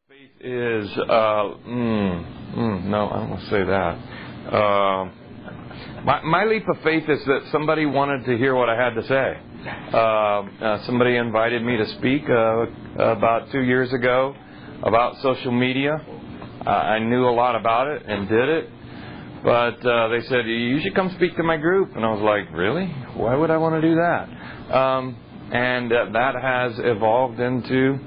Faith is, no, I don't want to say that. My leap of faith is that somebody wanted to hear what I had to say. Somebody invited me to speak about 2 years ago about social media. I knew a lot about it and did it. But they said, you should come speak to my group. And I was like, really? Why would I want to do that? And that has evolved into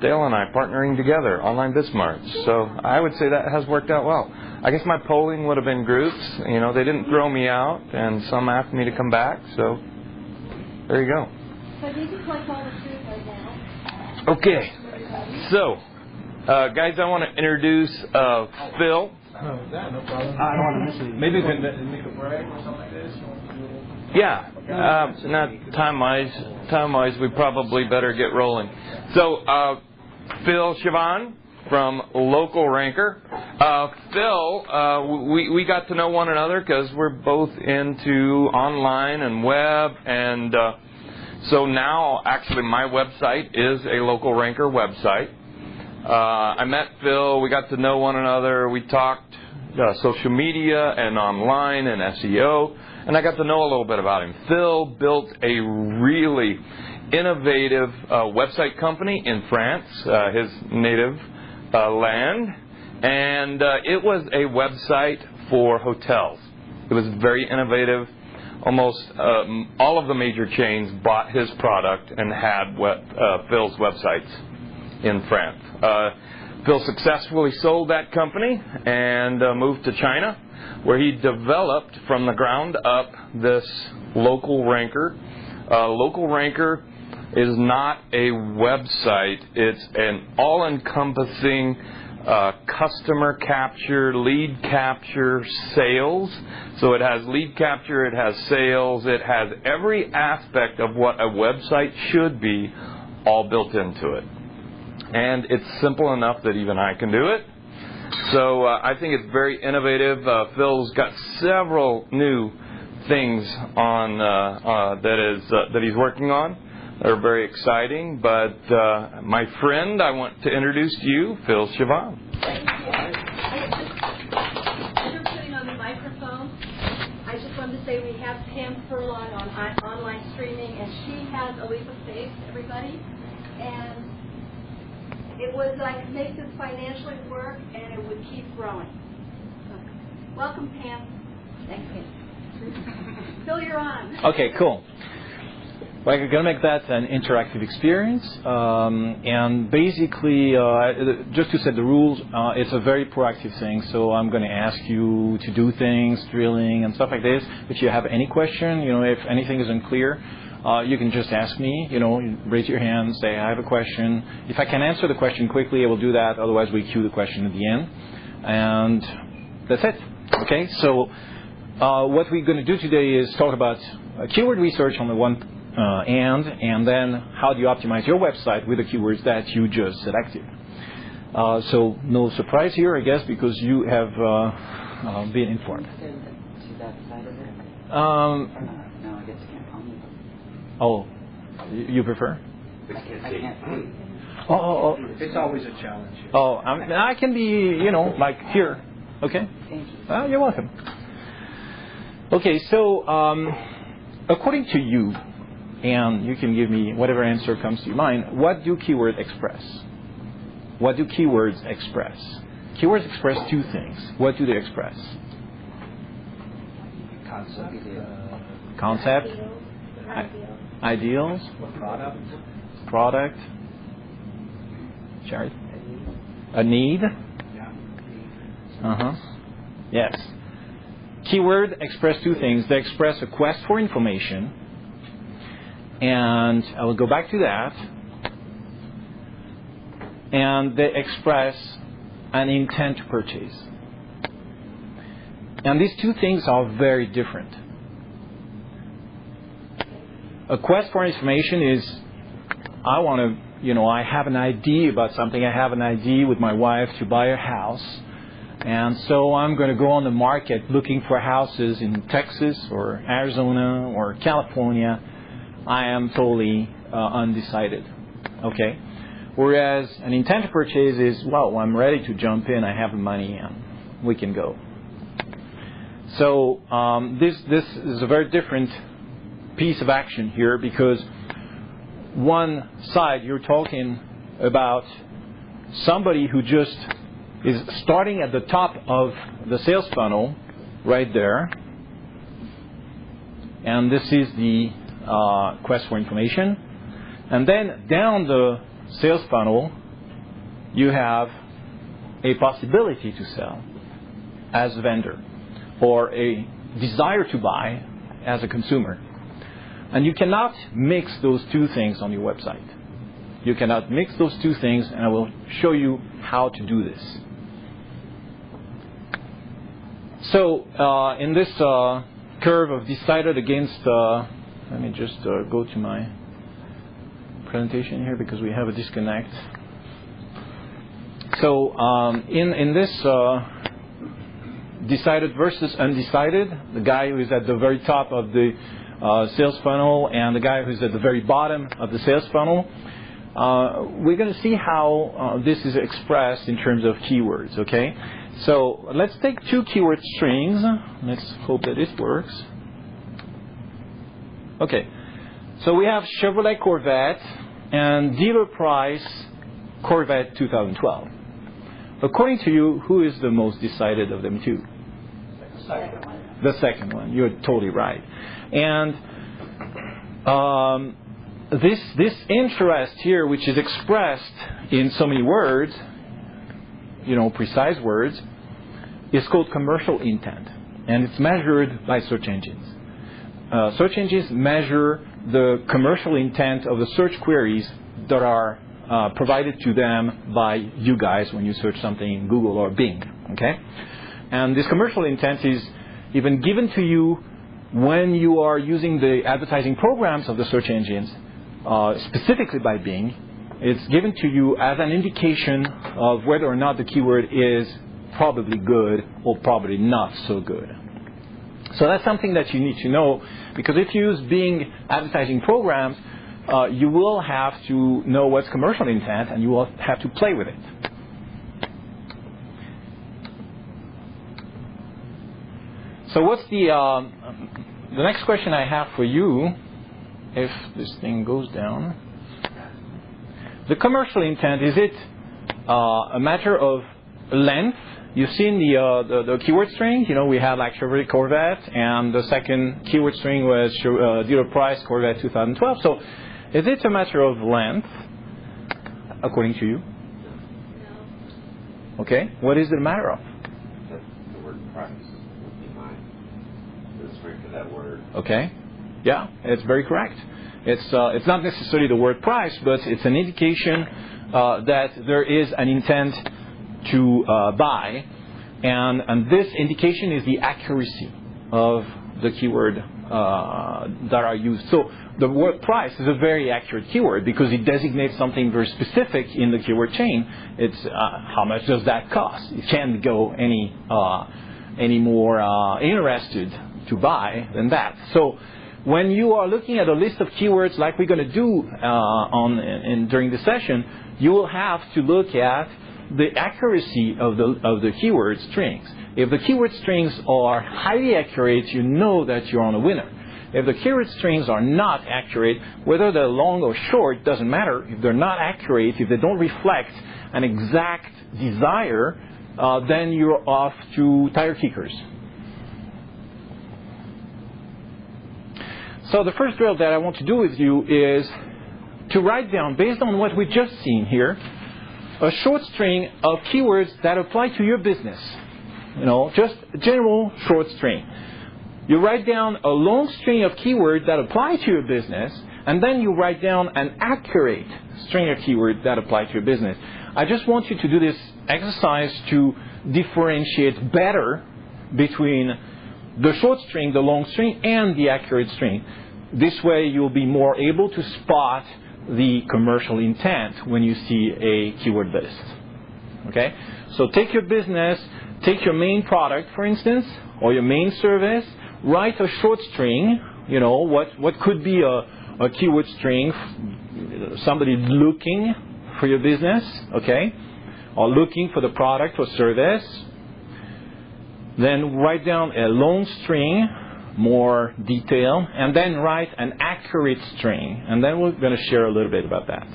Dale and I partnering together, Online Bismarck. So I would say that has worked out well. I guess my polling would have been groups. You know, they didn't throw me out, and some asked me to come back. So there you go. So you can collect all the truth right now. Okay. So, guys, I want to introduce Phil. No problem. I don't want to miss it. Maybe we can make a break or something like this. Yeah. Not time-wise, we probably better get rolling. So, Phil Chavanne from Local Ranker. Phil, we got to know one another because we're both into online and web, and so now actually my website is a Local Ranker website. I met Phil, we got to know one another, we talked social media and online and SEO, and I got to know a little bit about him. Phil built a really innovative website company in France, his native land, and it was a website for hotels. It was very innovative. Almost all of the major chains bought his product and had Phil's websites in France. Phil successfully sold that company and moved to China, where he developed from the ground up this Local Ranker. Local Ranker is not a website. It's an all-encompassing customer capture, lead capture, sales. So it has lead capture, it has sales, it has every aspect of what a website should be all built into it. And it's simple enough that even I can do it. So I think it's very innovative. Phil's got several new things on that he's working on. They're very exciting. But my friend, I want to introduce to you, Phil Chavanne. Thank you. As you're putting on the microphone, I just wanted to say we have Pam Furlong on online streaming, and she has a leap of faith, everybody. And it was I could make this financially work, and it would keep growing. So, welcome, Pam. Thank you. Phil, you're on. Okay, cool. Well, I'm going to make that an interactive experience. And basically, just to set the rules, it's a very proactive thing. So I'm going to ask you to do things, drilling and stuff like this. If you have any question, if anything is unclear, you can just ask me, raise your hand, say, I have a question. If I can answer the question quickly, I will do that. Otherwise, we queue the question at the end. And that's it. Okay, so what we're going to do today is talk about keyword research on the one and then how do you optimize your website with the keywords that you just selected. So no surprise here, I guess, because you have been informed. Oh, you prefer? I can't see. Oh. It's always a challenge. Oh, I can be, like here. Okay? Thank you. You're welcome. Okay, so according to you, and you can give me whatever answer comes to your mind, what do keywords express? What do keywords express? Keywords express two things. What do they express? Concept. Ideals. Product. Jared. A need. Yes. Keyword express two things. They express a quest for information, and I will go back to that, and they express an intent to purchase. And these two things are very different. A quest for information is, I want to, I have an idea about something. I have an idea with my wife to buy a house. And so I'm going to go on the market looking for houses in Texas or Arizona or California. I am totally undecided. Okay. Whereas an intent to purchase is, well, I'm ready to jump in, I have the money, and we can go. So this is a very different piece of action here, because one side you're talking about somebody who just is starting at the top of the sales funnel right there, and this is the quest for information, and then down the sales funnel you have a possibility to sell as a vendor or a desire to buy as a consumer. And you cannot mix those two things on your website. You cannot mix those two things, and I will show you how to do this. So in this curve of decided against, let me just go to my presentation here because we have a disconnect. So in this decided versus undecided, the guy who is at the very top of the sales funnel and the guy who's at the very bottom of the sales funnel, we're going to see how this is expressed in terms of keywords, okay? So let's take two keyword strings. Let's hope that this works. Okay, so we have Chevrolet Corvette and dealer price Corvette 2012. According to you, who is the most decided of them two? The second one. You're totally right. And this interest here, which is expressed in so many words, precise words, is called commercial intent, and it's measured by search engines. Search engines measure the commercial intent of the search queries that are provided to them by you guys when you search something in Google or Bing, okay? And this commercial intent is even given to you when you are using the advertising programs of the search engines, specifically by Bing. It's given to you as an indication of whether or not the keyword is probably good or probably not so good. So that's something that you need to know, because if you use Bing advertising programs, you will have to know what's commercial intent, and you will have to play with it. So what's the next question I have for you, if this thing goes down? The commercial intent, is it a matter of length? You've seen the keyword string. We had like Chevrolet Corvette, and the second keyword string was dealer price Corvette 2012. So is it a matter of length, according to you? No. Okay. What is it a matter of? The word price would be mine. The strength of that word. Okay. Yeah, it's very correct. It's not necessarily the word price, but it's an indication that there is an intent to buy, and this indication is the accuracy of the keyword that are used. So the word price is a very accurate keyword because it designates something very specific in the keyword chain. It's how much does that cost? It can't go any more interested to buy than that. So when you are looking at a list of keywords like we're going to do during the session, you will have to look at the accuracy of the keyword strings. If the keyword strings are highly accurate, you know that you're on a winner. If the keyword strings are not accurate, whether they're long or short, doesn't matter. If they're not accurate, if they don't reflect an exact desire, then you're off to tire kickers. So the first drill that I want to do with you is to write down, based on what we've just seen here, a short string of keywords that apply to your business. Just a general short string. You write down a long string of keywords that apply to your business, and then you write down an accurate string of keywords that apply to your business. I just want you to do this exercise to differentiate better between the short string, the long string, and the accurate string. This way you'll be more able to spot the commercial intent when you see a keyword list. Okay? So take your business, take your main product, for instance, or your main service, write a short string, what could be a keyword string, somebody looking for your business, okay, or looking for the product or service. Then write down a long string, more detail, and then write an accurate string. And then we're going to share a little bit about that.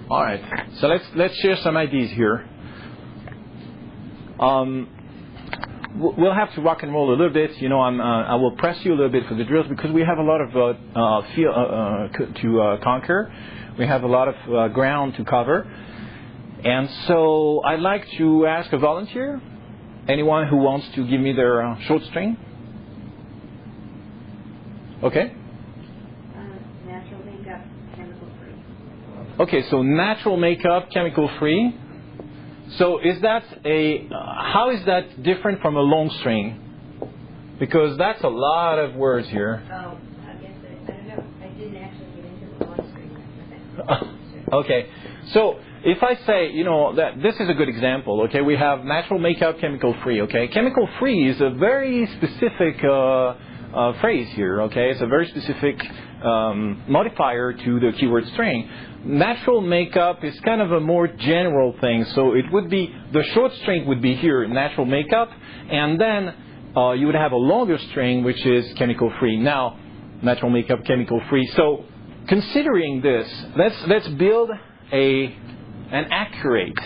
All right, so let's share some ideas here. We'll have to rock and roll a little bit. You know, I will press you a little bit for the drills because we have a lot of to conquer. We have a lot of ground to cover, and so I'd like to ask a volunteer. Anyone who wants to give me their short string? Okay. Natural makeup, chemical free. Okay, so natural makeup, chemical free. So is that how is that different from a long string? Because that's a lot of words here. Oh, I guess I don't know. I didn't actually get into the long string. Okay, so if I say, you know, that this is a good example, okay, we have natural makeup, chemical free, okay. Chemical free is a very specific phrase here, okay. It's a very specific modifier to the keyword string. Natural makeup is kind of a more general thing, so it would be, the short string would be here, natural makeup, and then you would have a longer string, which is chemical free. Now, natural makeup, chemical free. So, considering this, let's build an accurate,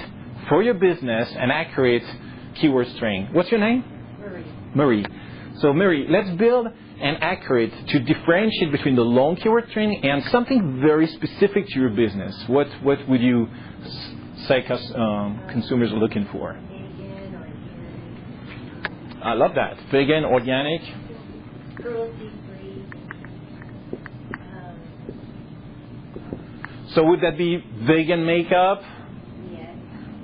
for your business, an accurate keyword string. What's your name? Marie. So, Marie, let's build and accurate to differentiate between the long keyword string and something very specific to your business. What would you say consumers are looking for? Vegan, organic. I love that. Vegan, organic. Cruelty free. So would that be vegan makeup? Yes.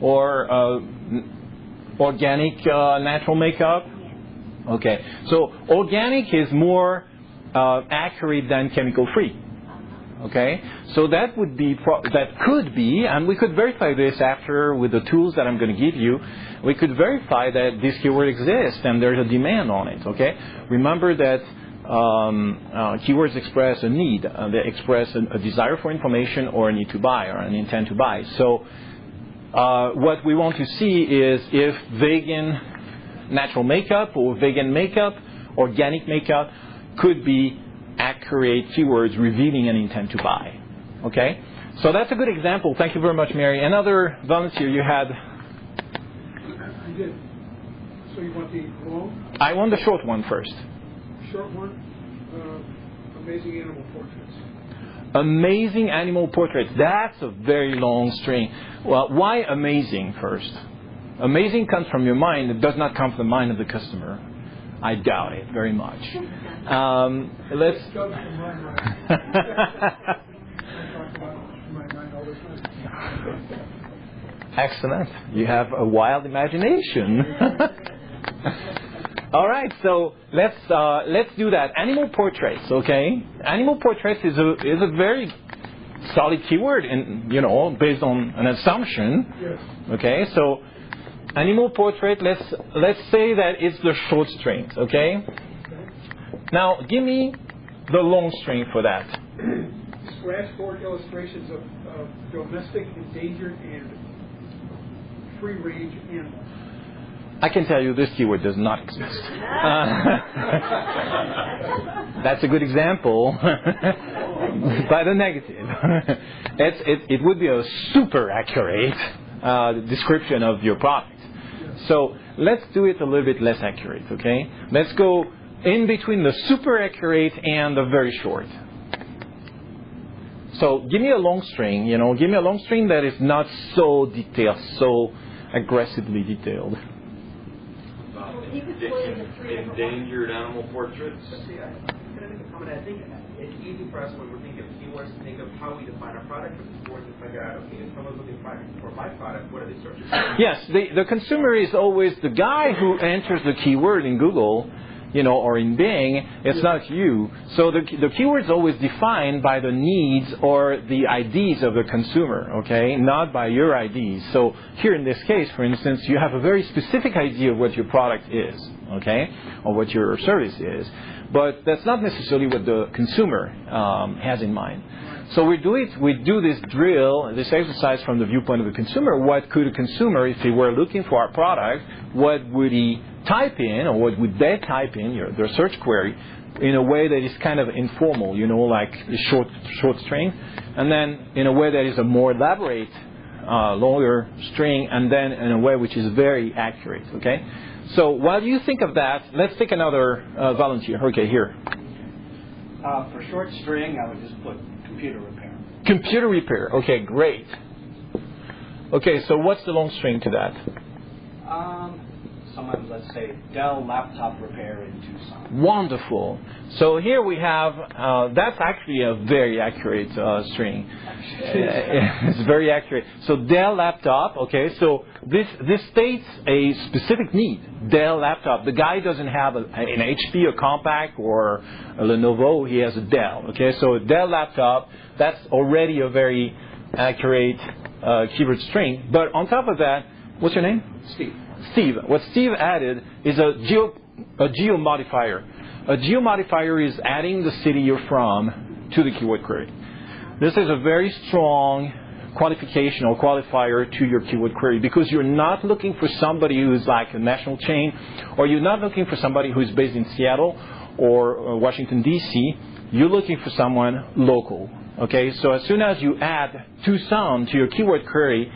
Or organic natural makeup? Yes. Okay, so organic is more accurate than chemical free. Okay, so that would be that could be, and we could verify this after with the tools that I'm going to give you. We could verify that this keyword exists and there's a demand on it. Okay, remember that keywords express a need, they express a desire for information or a need to buy or an intent to buy. So what we want to see is if vegan natural makeup or vegan makeup, organic makeup could be accurate keywords revealing an intent to buy. Okay? So that's a good example. Thank you very much, Mary. Another volunteer you had? I did. So you want the long? I want the short one first. Short one? Amazing animal portraits. Amazing animal portraits. That's a very long string. Well, why amazing first? Amazing comes from your mind. It does not come from the mind of the customer. I doubt it very much. Let's. It comes from my mind. I talk about my mind all the time. Excellent. You have a wild imagination. All right, so let's do that. Animal portraits, okay? Animal portraits is a very solid keyword, and based on an assumption. Yes. Okay, so. Animal portrait, let's say that it's the short string, okay? Now, give me the long string for that. Scratchboard illustrations of domestic, endangered, and free-range animals. I can tell you this keyword does not exist. That's a good example, but a negative. It would be a super accurate description of your product. So let's do it a little bit less accurate, okay? Let's go in between the super accurate and the very short. So give me a long string, give me a long string that is not so detailed, so aggressively detailed. Endangered animal portraits. Can I make a comment? I think it's easy for us when we're thinking of keywords to think of how we define our product, but it's important to figure out, okay, if someone's looking for my product, what are they searching for? Yes, the consumer is always the guy who enters the keyword in Google or in Bing, it's not you. So the keyword is always defined by the needs or the IDs of the consumer, okay, not by your IDs. So here in this case, for instance, you have a very specific idea of what your product is, okay, or what your service is, but that's not necessarily what the consumer has in mind. So we do this drill, this exercise from the viewpoint of the consumer. What could a consumer, if he were looking for our product, what would he type in, or what would they type in, their search query, in a way that is kind of informal, like a short string, and then in a way that is a more elaborate, longer string, and then in a way which is very accurate, okay? So while you think of that, let's take another volunteer. Okay, here. For short string, I would just put computer repair. Computer repair. Okay, great. Okay, so what's the long string to that? Sometimes, let's say, Dell laptop repair in Tucson. Wonderful. So here we have, that's actually a very accurate string. It's very accurate. So Dell laptop, okay, so this states a specific need. Dell laptop. The guy doesn't have an HP, a Compaq, or a Lenovo. He has a Dell, okay? So Dell laptop, that's already a very accurate keyword string. But on top of that, what's your name? Steve. What Steve added is a geo modifier. A geo modifier is adding the city you're from to the keyword query. This is a very strong qualification or qualifier to your keyword query, because you're not looking for somebody who's like a national chain, or you're not looking for somebody who's based in Seattle or Washington, D.C. You're looking for someone local. Okay, so as soon as you add Tucson to your keyword query,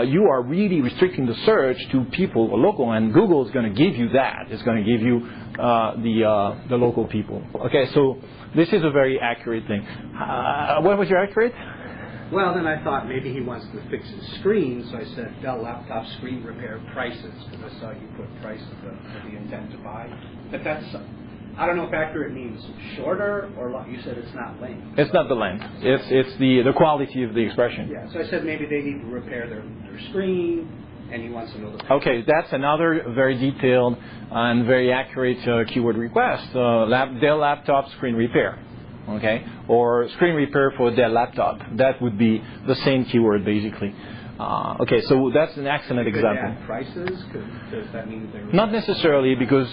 you are really restricting the search to people local, and Google is going to give you that. It's going to give you the local people. Okay, so this is a very accurate thing. What was your accurate? Well, then I thought maybe he wants to fix his screen, so I said Dell laptop screen repair prices, because I saw you put prices of the intent to buy. But that's, I don't know if accurate means shorter, or you said it's not length. It's not the length. It's the quality of the expression. Yeah, so I said maybe they need to repair their screen, and he wants to know the... Okay, that's another very detailed and very accurate keyword request. Dell laptop screen repair. Okay, or screen repair for Dell laptop. That would be the same keyword, basically. Okay, so that's an excellent example. Prices? Does that mean they're... Not necessarily, because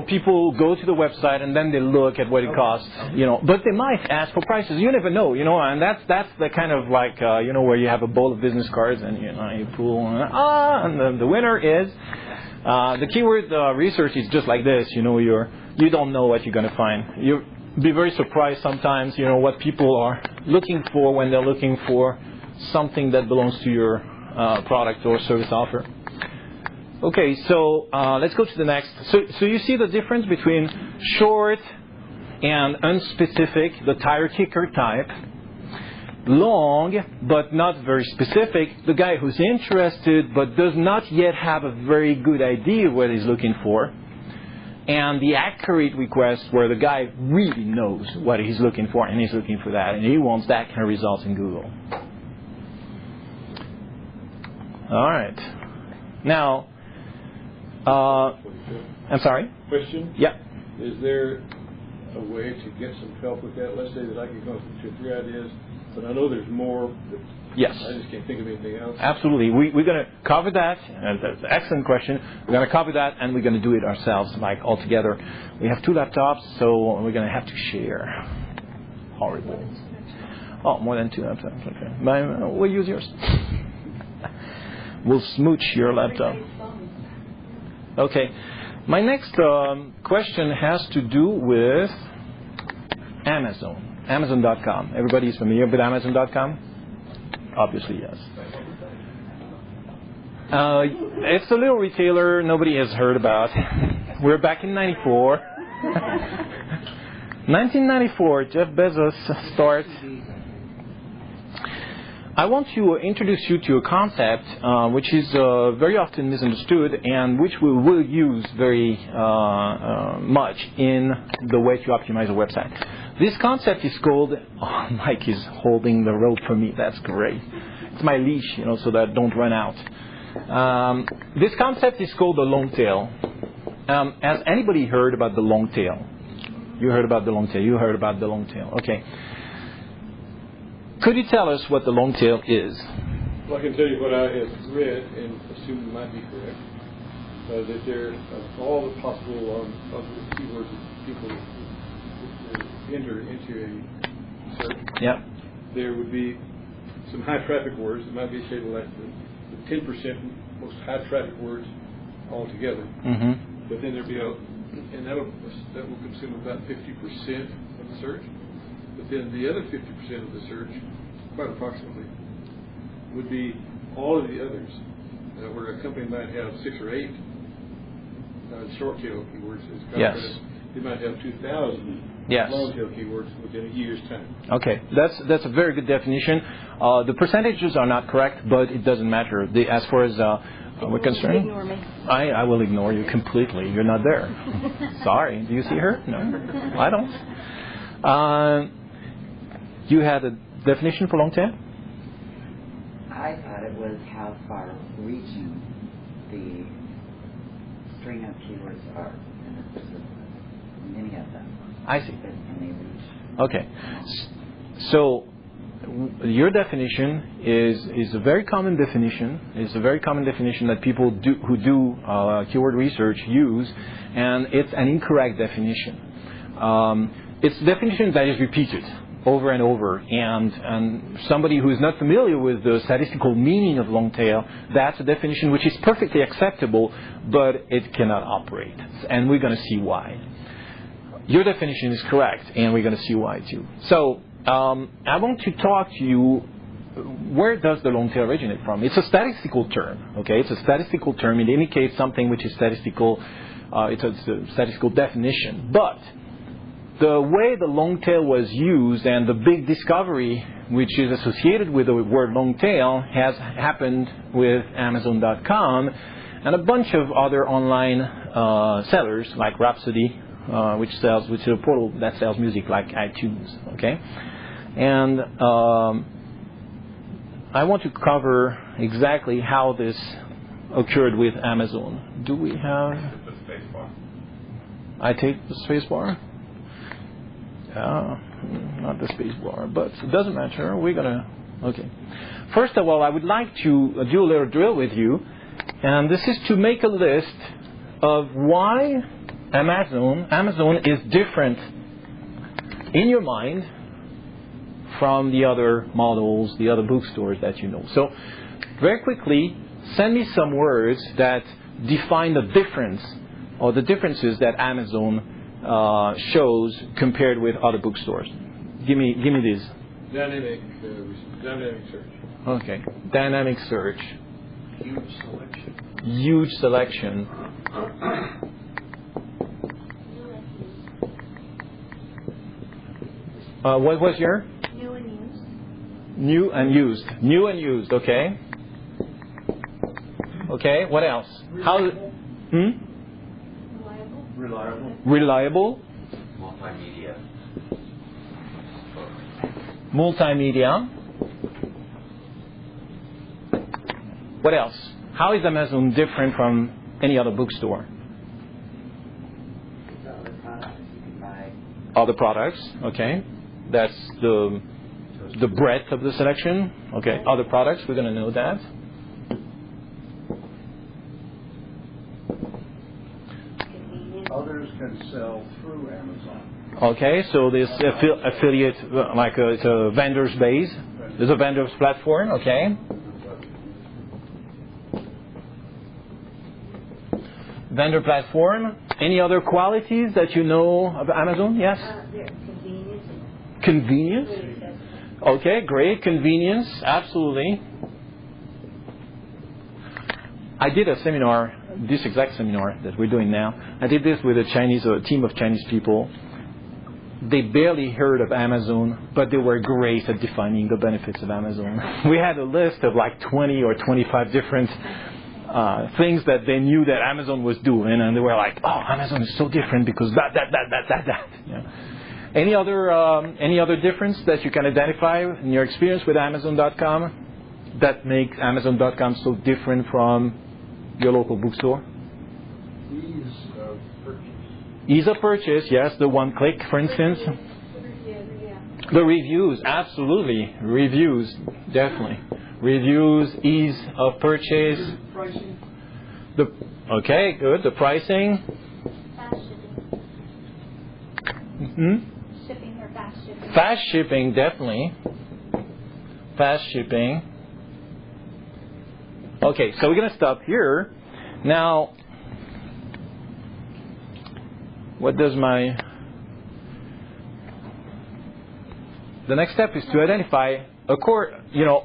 people go to the website and then they look at what it costs. But they might ask for prices. You never know. And that's the kind of like where you have a bowl of business cards and you pull and the winner is. The keyword research is just like this. You don't know what you're going to find. You be very surprised sometimes. What people are looking for when they're looking for something that belongs to your product or service offer. Okay, so let's go to the next. So you see the difference between short and unspecific, the tire kicker type. Long, but not very specific, the guy who's interested but does not yet have a very good idea of what he's looking for. And the accurate request where the guy really knows what he's looking for and he's looking for that, and he wants that kind of results in Google. All right. Now, I'm sorry? Question? Yeah. Is there a way to get some help with that? Let's say that I can come up with 2 or 3 ideas, but I know there's more. But yes. I just can't think of anything else. Absolutely. We're going to cover that. And that's an excellent question. We're going to cover that, and we're going to do it ourselves, like all together. We have 2 laptops, so we're going to have to share. Horrible. Oh, more than 2 laptops. Okay. We'll use yours. We'll smooch your laptop. Okay. My next question has to do with Amazon. Amazon.com. Everybody is familiar with Amazon.com? Obviously, yes. It's a little retailer nobody has heard about. We're back in 94. 1994, Jeff Bezos starts. I want to introduce you to a concept which is very often misunderstood and which we will use very much in the way to optimize a website. This concept is called, Mike is holding the rope for me, that's great. It's my leash, so that I don't run out. This concept is called the long tail. has anybody heard about the long tail? You heard about the long tail. You heard about the long tail. Okay. Could you tell us what the long tail is? Well, I can tell you what I have read and assume might be correct. That there all the possible keywords that people enter into a search. Yeah. There would be some high traffic words that might be shaded like the 10% most high traffic words altogether. Mm-hmm. But then there'd be and that will consume about 50% of the search. But then the other 50% of the search, quite approximately, would be all of the others, where a company might have 6 or 8 short tail keywords. Yes. They might have 2,000 yes. long tail keywords within a year's time. Okay, that's a very good definition. The percentages are not correct, but it doesn't matter. As far as we're concerned, Ignore me. I will ignore you completely. You're not there. Sorry. Do you see her? No, I don't. You had a definition for long tail? I thought it was how far reaching the string of keywords are. Many of them. I see. And they reach. Okay. So your definition is a very common definition. It's a very common definition that people who do keyword research use, and it's an incorrect definition. It's a definition that is repeated over and over, and somebody who is not familiar with the statistical meaning of long tail, that's a definition which is perfectly acceptable, but it cannot operate, and we're going to see why. Your definition is correct, and we're going to see why too. So I want to talk to you, where does the long tail originate from? It's a statistical term, okay? It's a statistical term. It indicates something which is statistical. It's a statistical definition, but the way the long tail was used and the big discovery which is associated with the word long tail has happened with Amazon.com and a bunch of other online sellers like Rhapsody, which is a portal that sells music like iTunes. Okay, and I want to cover exactly how this occurred with Amazon. Do we have? The space bar. I take the space bar. Not the space bar, but it doesn't matter. We're gonna. Okay. First of all, I would like to do a little drill with you, and this is to make a list of why Amazon is different in your mind from the other models, the other bookstores that you know. So, very quickly, send me some words that define the difference or the differences that Amazon shows compared with other bookstores. Give me these. Dynamic search. Okay. Dynamic search. Huge selection. Huge selection. What was your? New and used. New and used. New and used. Okay. Okay. What else? Reliable. Reliable. Reliable. Multimedia. Multimedia. What else? How is Amazon different from any other bookstore? Other products you can buy. Other products. Okay. That's the breadth of the selection. Okay. Other products. We're going to know that. Others can sell through Amazon. Okay, so this affiliate, it's a vendor's base. There's a vendor's platform, okay. Vendor platform. Any other qualities that you know of Amazon? Yes? Convenience. Convenience. Okay, great. Convenience, absolutely. I did a seminar, this exact seminar that we're doing now. I did this with a team of Chinese people. They barely heard of Amazon, but they were great at defining the benefits of Amazon. We had a list of like 20 or 25 different things that they knew that Amazon was doing, and they were like, "Oh, Amazon is so different because that." Yeah. Any other difference that you can identify in your experience with Amazon.com that makes Amazon.com so different from your local bookstore? Ease of Ease of purchase, yes, the one click, for instance. The reviews, absolutely. Reviews, definitely. Reviews, ease of purchase. Pricing. Okay, good. The pricing. Fast shipping. Mm-hmm. Shipping or fast shipping. Fast shipping, definitely. Fast shipping. Okay, so we're going to stop here. Now, what does my... The next step is to identify a core,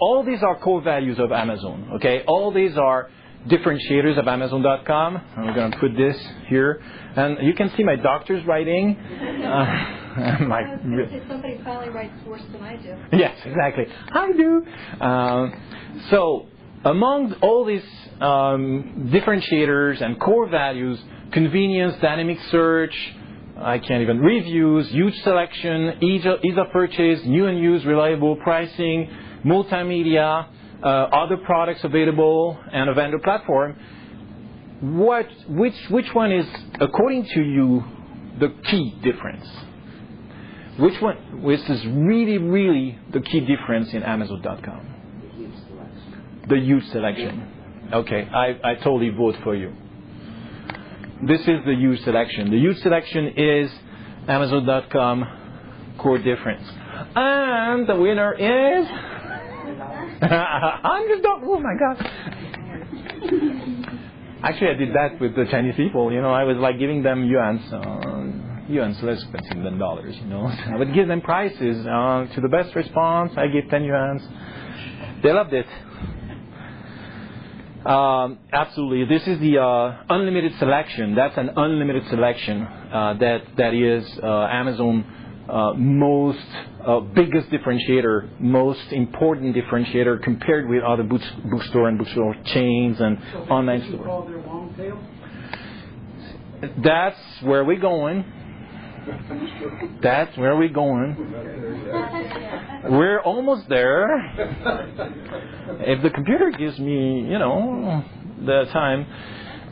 all these are core values of Amazon, okay? All these are differentiators of Amazon.com. And we're going to put this here. And you can see my doctor's writing. Somebody finally writes worse than I do. Yes, exactly. I do. So, among all these differentiators and core values, convenience, dynamic search, reviews, huge selection, ease of purchase, new and used, reliable pricing, multimedia, other products available, and a vendor platform. Which one is, according to you, the key difference? Which is really, really the key difference in Amazon.com? The huge selection. The huge selection. Okay, I totally vote for you. This is the huge selection. The huge selection is Amazon.com core difference. And the winner is... Oh my God. Actually, I did that with the Chinese people. I was like giving them yuans. Yuans less expensive than dollars, I would give them prices. To the best response, I give 10 yuans. They loved it. Absolutely. This is the unlimited selection. That's an unlimited selection that is Amazon most biggest differentiator, most important differentiator compared with other bookstore and bookstore chains and online stores. Call their long tail? That's where we're going. That's where we're going. We're almost there. If the computer gives me, the time.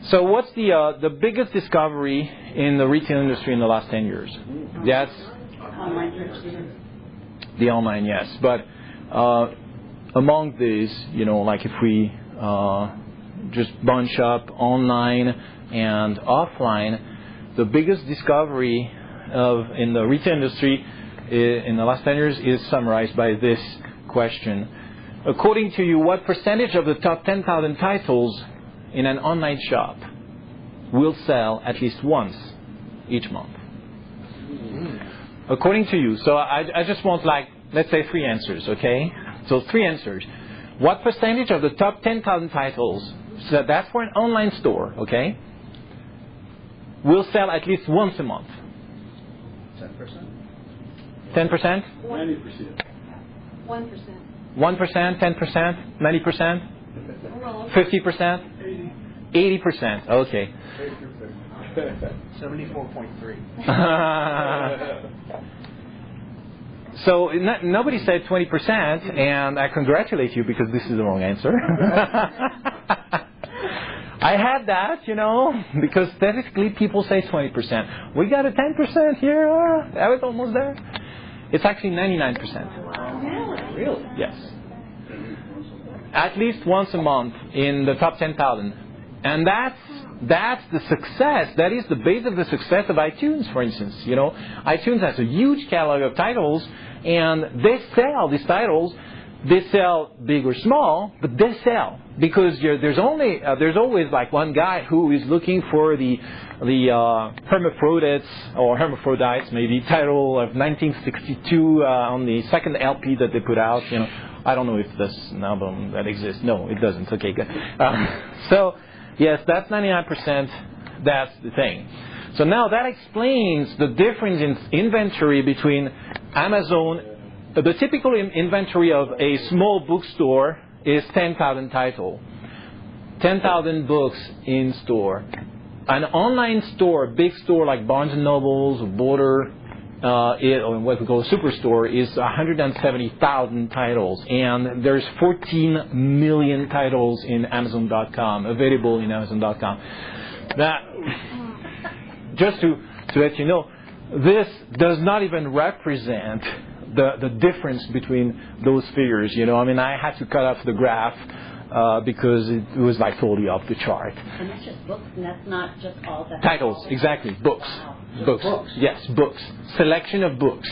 So what's the biggest discovery in the retail industry in the last 10 years? That's the online, yes. But among these, like if we just bunch up online and offline, the biggest discovery in the retail industry in the last 10 years is summarized by this question. According to you, what percentage of the top 10,000 titles in an online shop will sell at least once each month? According to you. So I just want let's say 3 answers, okay? So 3 answers. What percentage of the top 10,000 titles, so that's for an online store, okay, will sell at least once a month? 10%? 90%. 1%. 1%, 10%, 90%, 50%, 80%. Okay. 74.3. So nobody said 20%, and I congratulate you because this is the wrong answer. I had that, because statistically people say 20%. We got a 10% here. I was almost there. It's actually 99%. Really? Yes. At least once a month in the top 10,000. And that's the success. That is the base of the success of iTunes, for instance. iTunes has a huge catalog of titles, and they sell these titles. They sell big or small, but they sell because there's always like one guy who is looking for the hermaphrodites or hermaphrodites maybe title of 1962 on the second LP that they put out. I don't know if that's an album that exists. No, it doesn't. Okay, good. So yes, that's 99%. That's the thing. So now that explains the difference in inventory between Amazon. The typical inventory of a small bookstore is 10,000 titles, 10,000 books in store. An online store, big store like Barnes & Nobles or Border, or what we call a superstore, is 170,000 titles. And there's 14 million titles in Amazon.com, available in Amazon.com. That, just to let you know, this does not even represent the difference between those figures. You know, I mean, I had to cut off the graph because it was like totally off the chart. And that's just books, and that's not just all the Titles, exactly. Books. Wow. Books. Yes, books. Selection of books.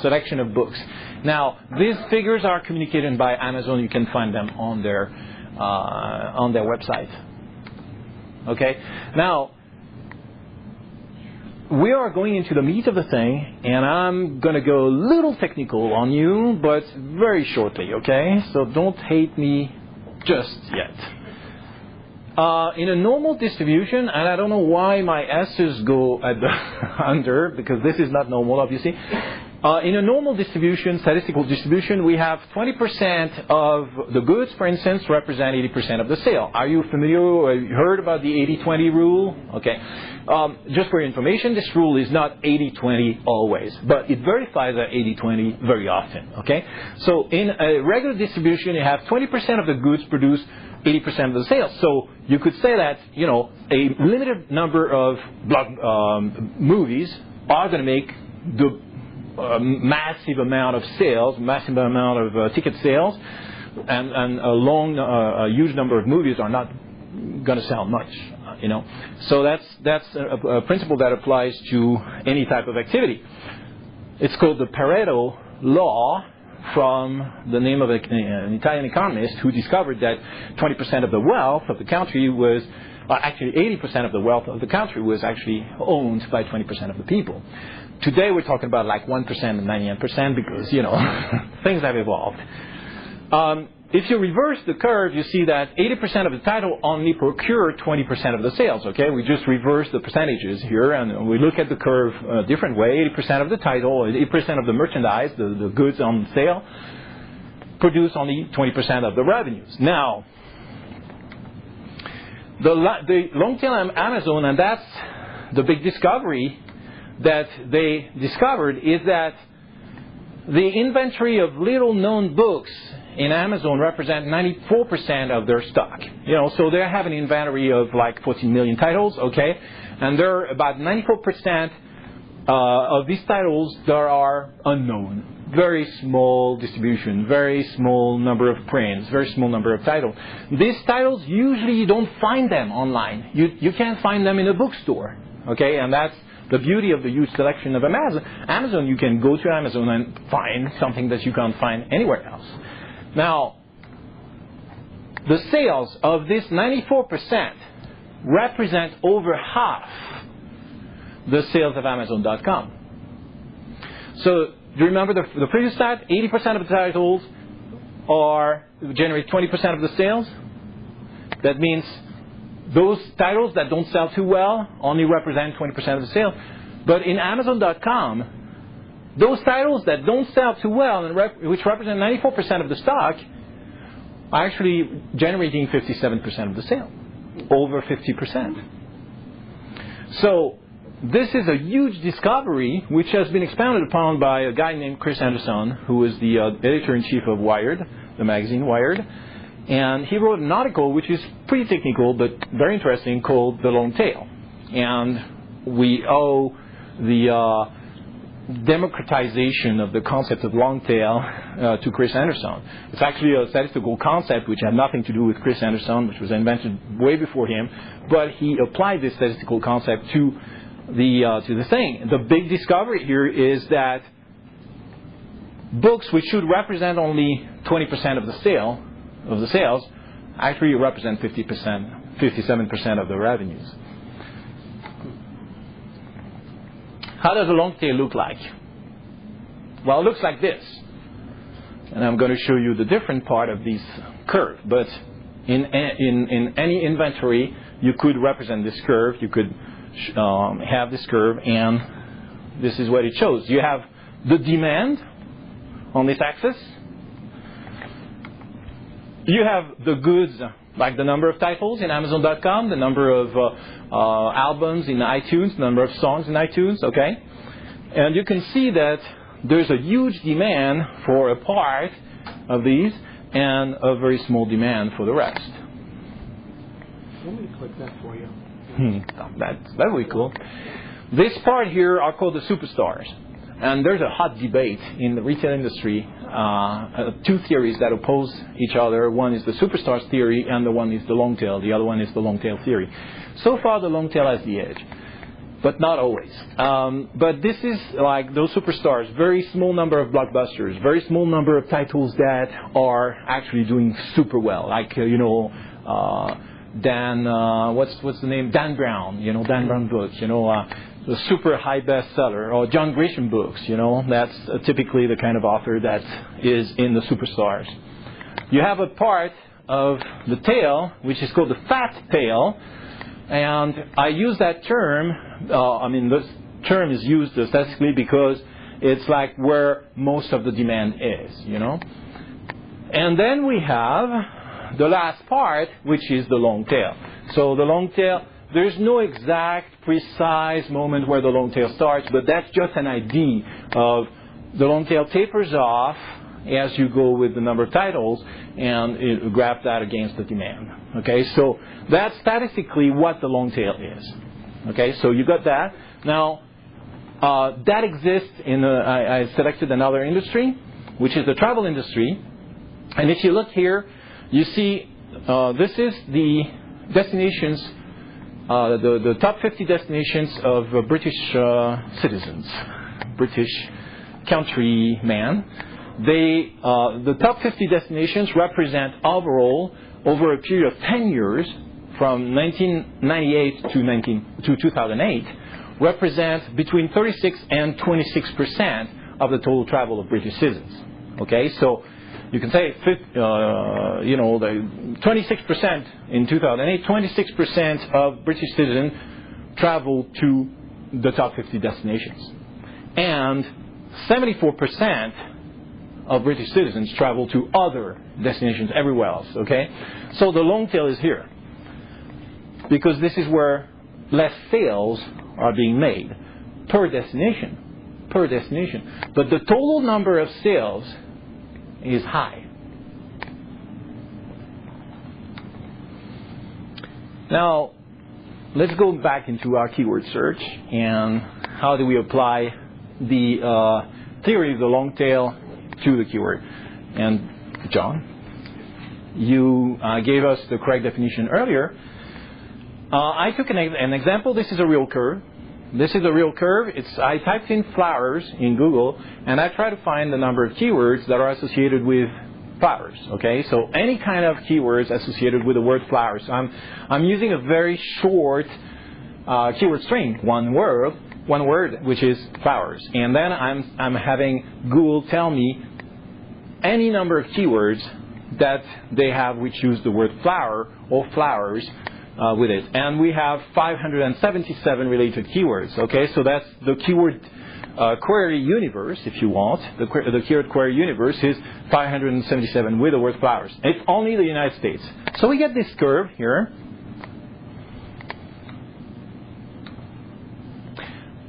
Selection of books. Now, these figures are communicated by Amazon. You can find them on their website. Okay. Now, we are going into the meat of the thing, and I'm going to go a little technical on you, but very shortly. Okay. So don't hate me just yet. In a normal distribution, and I don't know why my S's go at the under, because this is not normal, obviously. In a normal distribution, statistical distribution, we have 20% of the goods, for instance, represent 80% of the sale. Are you familiar or heard about the 80-20 rule? Okay. Just for your information, this rule is not 80-20 always, but it verifies that 80-20 very often. Okay. So in a regular distribution, you have 20% of the goods produce 80% of the sales. So you could say that, you know, a limited number of movies are going to make the massive amount of sales, massive amount of ticket sales, and a huge number of movies are not going to sell much, you know. So that's a principle that applies to any type of activity. It's called the Pareto law, from the name of an Italian economist who discovered that 20% of the wealth of the country was, actually 80% of the wealth of the country was actually owned by 20% of the people. Today we're talking about like 1% and 99% because, you know, things have evolved. If you reverse the curve, you see that 80% of the title only procure 20% of the sales, okay? We just reverse the percentages here, and we look at the curve a different way. 80% of the title, 80% of the merchandise, the goods on sale, produce only 20% of the revenues. Now, the long tail Amazon, and that's the big discovery that they discovered, is that the inventory of little-known books in Amazon represent 94% of their stock. You know, so they have an inventory of like 14 million titles, okay? And there are about 94% of these titles that are unknown. Very small distribution, very small number of prints, very small number of titles. These titles, usually you don't find them online. You can't find them in a bookstore, okay? And that's the beauty of the huge selection of Amazon. Amazon, you can go to Amazon and find something that you can't find anywhere else. Now, the sales of this 94% represent over half the sales of Amazon.com. So, do you remember the previous stat? 80% of the titles generate 20% of the sales. That means those titles that don't sell too well only represent 20% of the sales. But in Amazon.com, those titles that don't sell too well, and which represent 94% of the stock, are actually generating 57% of the sale. Over 50%. So, this is a huge discovery which has been expounded upon by a guy named Chris Anderson, who is the editor-in-chief of Wired, the magazine Wired. And he wrote an article which is pretty technical but very interesting called The Long Tail. And we owe the democratization of the concept of long tail to Chris Anderson. It's actually a statistical concept which had nothing to do with Chris Anderson, which was invented way before him, but he applied this statistical concept to the thing. The big discovery here is that books which should represent only 20% of the sales actually represent 57% of the revenues. How does a long tail look like? Well, it looks like this. And I'm going to show you the different part of this curve. But in any inventory, you could represent this curve. You could have this curve, and this is what it shows. You have the demand on this axis. You have the goods, like the number of titles in Amazon.com, the number of albums in iTunes, the number of songs in iTunes, okay? And you can see that there's a huge demand for a part of these and a very small demand for the rest. Let me click that for you. That would be cool. This part here are called the superstars. And there's a hot debate in the retail industry, two theories that oppose each other. One is the superstars theory, and the one is the long tail. The other one is the long tail theory. So far, the long tail has the edge, but not always. But this is like those superstars, very small number of blockbusters, very small number of titles that are actually doing super well. Like, Dan, what's the name? Dan Brown, Dan Brown books, the super high bestseller, or John Grisham books, that's typically the kind of author that is in the superstars. You have a part of the tail, which is called the fat tail, and I use that term, this term is used statistically because it's like where most of the demand is, And then we have the last part, which is the long tail. So the long tail, there's no exact, precise moment where the long tail starts, but that's just an idea of the long tail tapers off as you go with the number of titles, and it graph that against the demand. Okay, so that's statistically what the long tail is. Okay, so you got that. Now, that exists in, I selected another industry, which is the travel industry. And if you look here, you see this is the destinations, the top 50 destinations of British citizens, British countrymen. The top 50 destinations represent overall, over a period of 10 years, from 1998 to 2008, represent between 36 and 26% of the total travel of British citizens. Okay, so you can say, the 26% in 2008, 26% of British citizens travel to the top 50 destinations. And 74% of British citizens travel to other destinations everywhere else, okay? So the long tail is here, because this is where less sales are being made per destination. But the total number of sales is high. Now, let's go back into our keyword search, and how do we apply the theory of the long tail to the keyword. And John, you gave us the correct definition earlier. I took an example. This is a real curve. I typed in flowers in Google, and I try to find the number of keywords that are associated with flowers. Okay, so any kind of keywords associated with the word flowers. I'm using a very short keyword string, one word, which is flowers, and then I'm having Google tell me any number of keywords that they have which use the word flower or flowers with it. And we have 577 related keywords. Okay, so that's the keyword query universe, if you want. The keyword query universe is 577 with the word flowers. It's only the United States. So we get this curve here.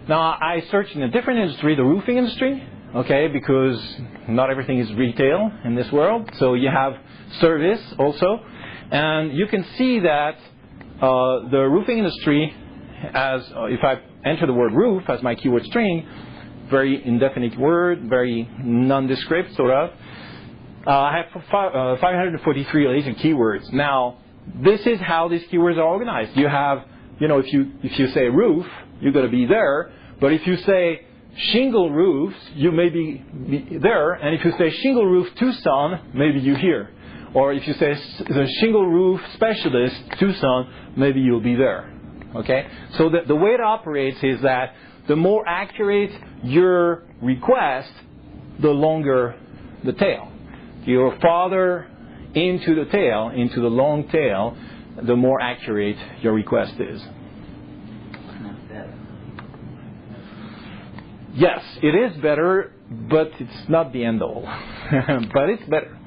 Now, I searched in a different industry, the roofing industry. Okay, because not everything is retail in this world. So you have service also. And you can see that the roofing industry, if I enter the word roof as my keyword string, very indefinite word, very nondescript sort of, I have 543 related keywords. Now, this is how these keywords are organized. You have, if you say roof, you're going to be there. But if you say shingle roofs, you may be there. And if you say shingle roof Tucson, maybe you're here. Or if you say the shingle roof specialist Tucson, maybe you'll be there. Okay? So the way it operates is that the more accurate your request, the longer the tail. You're farther into the tail, into the long tail, the more accurate your request is. Yes, it is better, but it's not the end all. But it's better.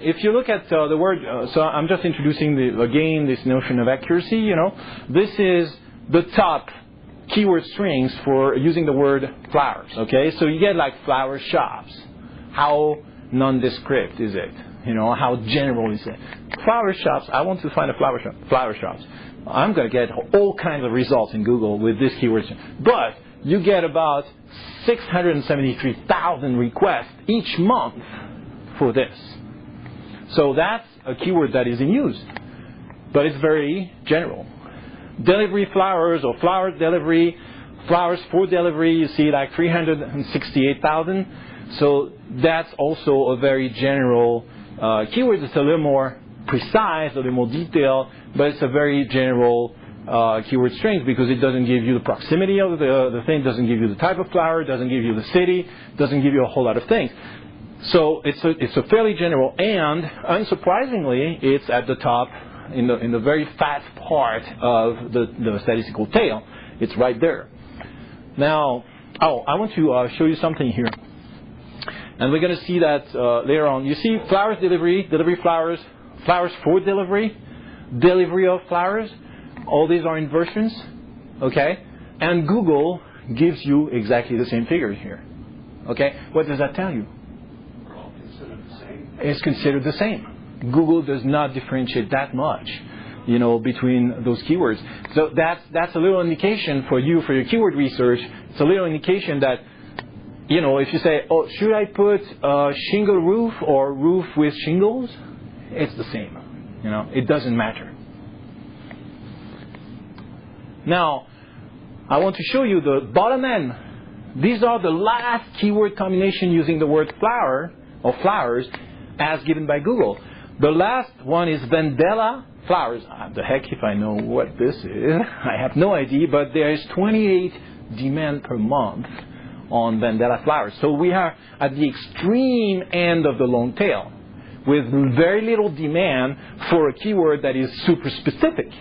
If you look at the word, so I'm just introducing again this notion of accuracy. This is the top keyword strings for using the word flowers. Okay, so you get like flower shops. How nondescript is it? How general is it? Flower shops. I want to find a flower shop. Flower shops. I'm going to get all kinds of results in Google with this keyword. But you get about 673,000 requests each month for this. So that's a keyword that is in use. But it's very general. Delivery flowers or flower delivery, flowers for delivery, you see like 368,000. So that's also a very general keyword. It's a little more precise, a little more detailed, but it's a very general keyword string because it doesn't give you the proximity of the thing, doesn't give you the type of flower, doesn't give you the city, doesn't give you a whole lot of things. So it's a fairly general, and unsurprisingly, it's at the top in the very fat part of the statistical tail. It's right there. Now, I want to show you something here. And we're going to see that later on. You see flowers delivery, delivery flowers, flowers for delivery, delivery of flowers. All these are inversions, okay? And Google gives you exactly the same figures here. Okay? What does that tell you? They're all considered the same. It's considered the same. Google does not differentiate that much, between those keywords. So that's a little indication for you, for your keyword research. It's a little indication that, if you say, oh, should I put a shingle roof or roof with shingles? It's the same. It doesn't matter. Now, I want to show you the bottom end. These are the last keyword combination using the word flower or flowers as given by Google. The last one is Vendela flowers. The heck if I know what this is. I have no idea, but there is 28 demand per month on Vendela flowers. So we are at the extreme end of the long tail with very little demand for a keyword that is super specific.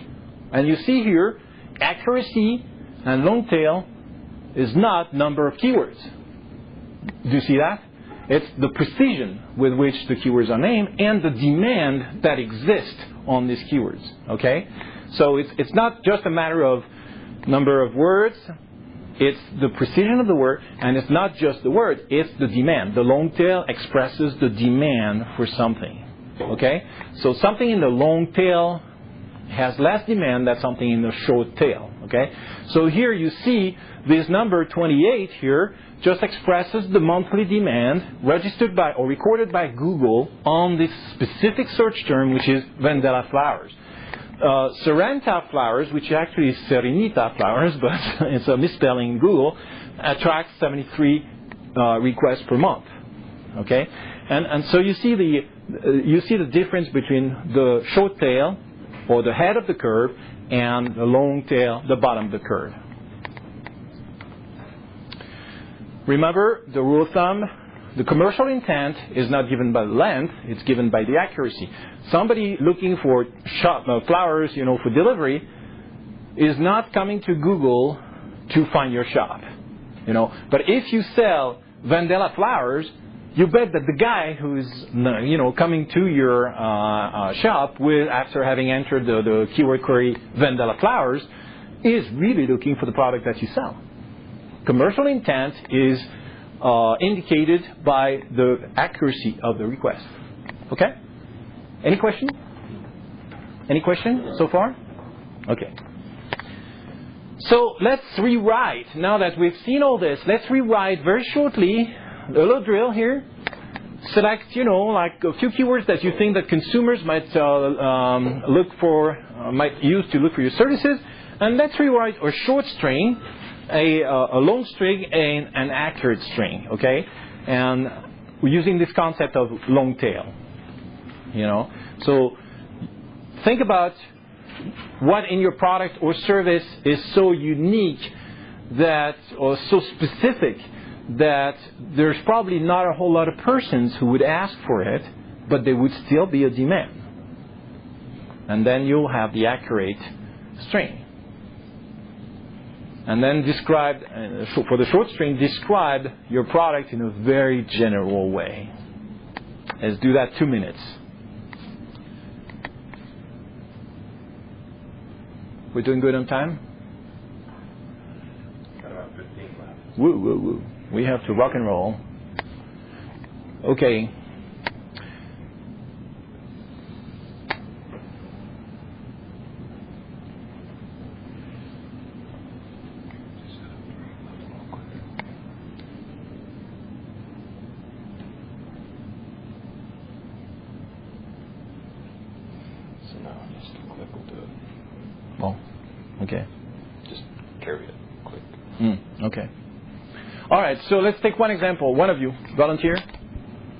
And you see here, accuracy and long tail is not number of keywords. Do you see that? It's the precision with which the keywords are named and the demand that exists on these keywords. Okay? So it's not just a matter of number of words. It's the precision of the word, and it's not just the word, it's the demand. The long tail expresses the demand for something. Okay? So something in the long tail has less demand than something in the short tail. Okay? So here you see this number 28 here just expresses the monthly demand registered by or recorded by Google on this specific search term, which is Vendela flowers. Sorrento flowers, which actually is Serenita flowers, but it's a misspelling in Google, attracts 73 requests per month. Okay, and so you see the difference between the short tail or the head of the curve and the long tail, the bottom of the curve. Remember the rule of thumb. The commercial intent is not given by the length, it's given by the accuracy. Somebody looking for flowers, for delivery is not coming to Google to find your shop. But if you sell Vendela flowers, you bet that the guy who's coming to your shop after having entered the keyword query Vendela flowers is really looking for the product that you sell. Commercial intent is indicated by the accuracy of the request. Okay? Any question? Any question so far? Okay. So let's rewrite. Now that we've seen all this, let's rewrite very shortly a little drill here. Select, like a few keywords that you think that consumers might might use to look for your services, and let's rewrite a short string, a long string, and an accurate string. Okay, and we're using this concept of long tail. So think about what in your product or service is so unique that, or so specific, that there's probably not a whole lot of persons who would ask for it, but there would still be a demand. And then you'll have the accurate string. And then describe, for the short string, describe your product in a very general way. Let's do that 2 minutes. We're doing good on time? Got about 15 left. Woo, woo, woo. We have to rock and roll. Okay. Oh, okay. Just carry it. Click. Okay. All right, so let's take one example. One of you, volunteer?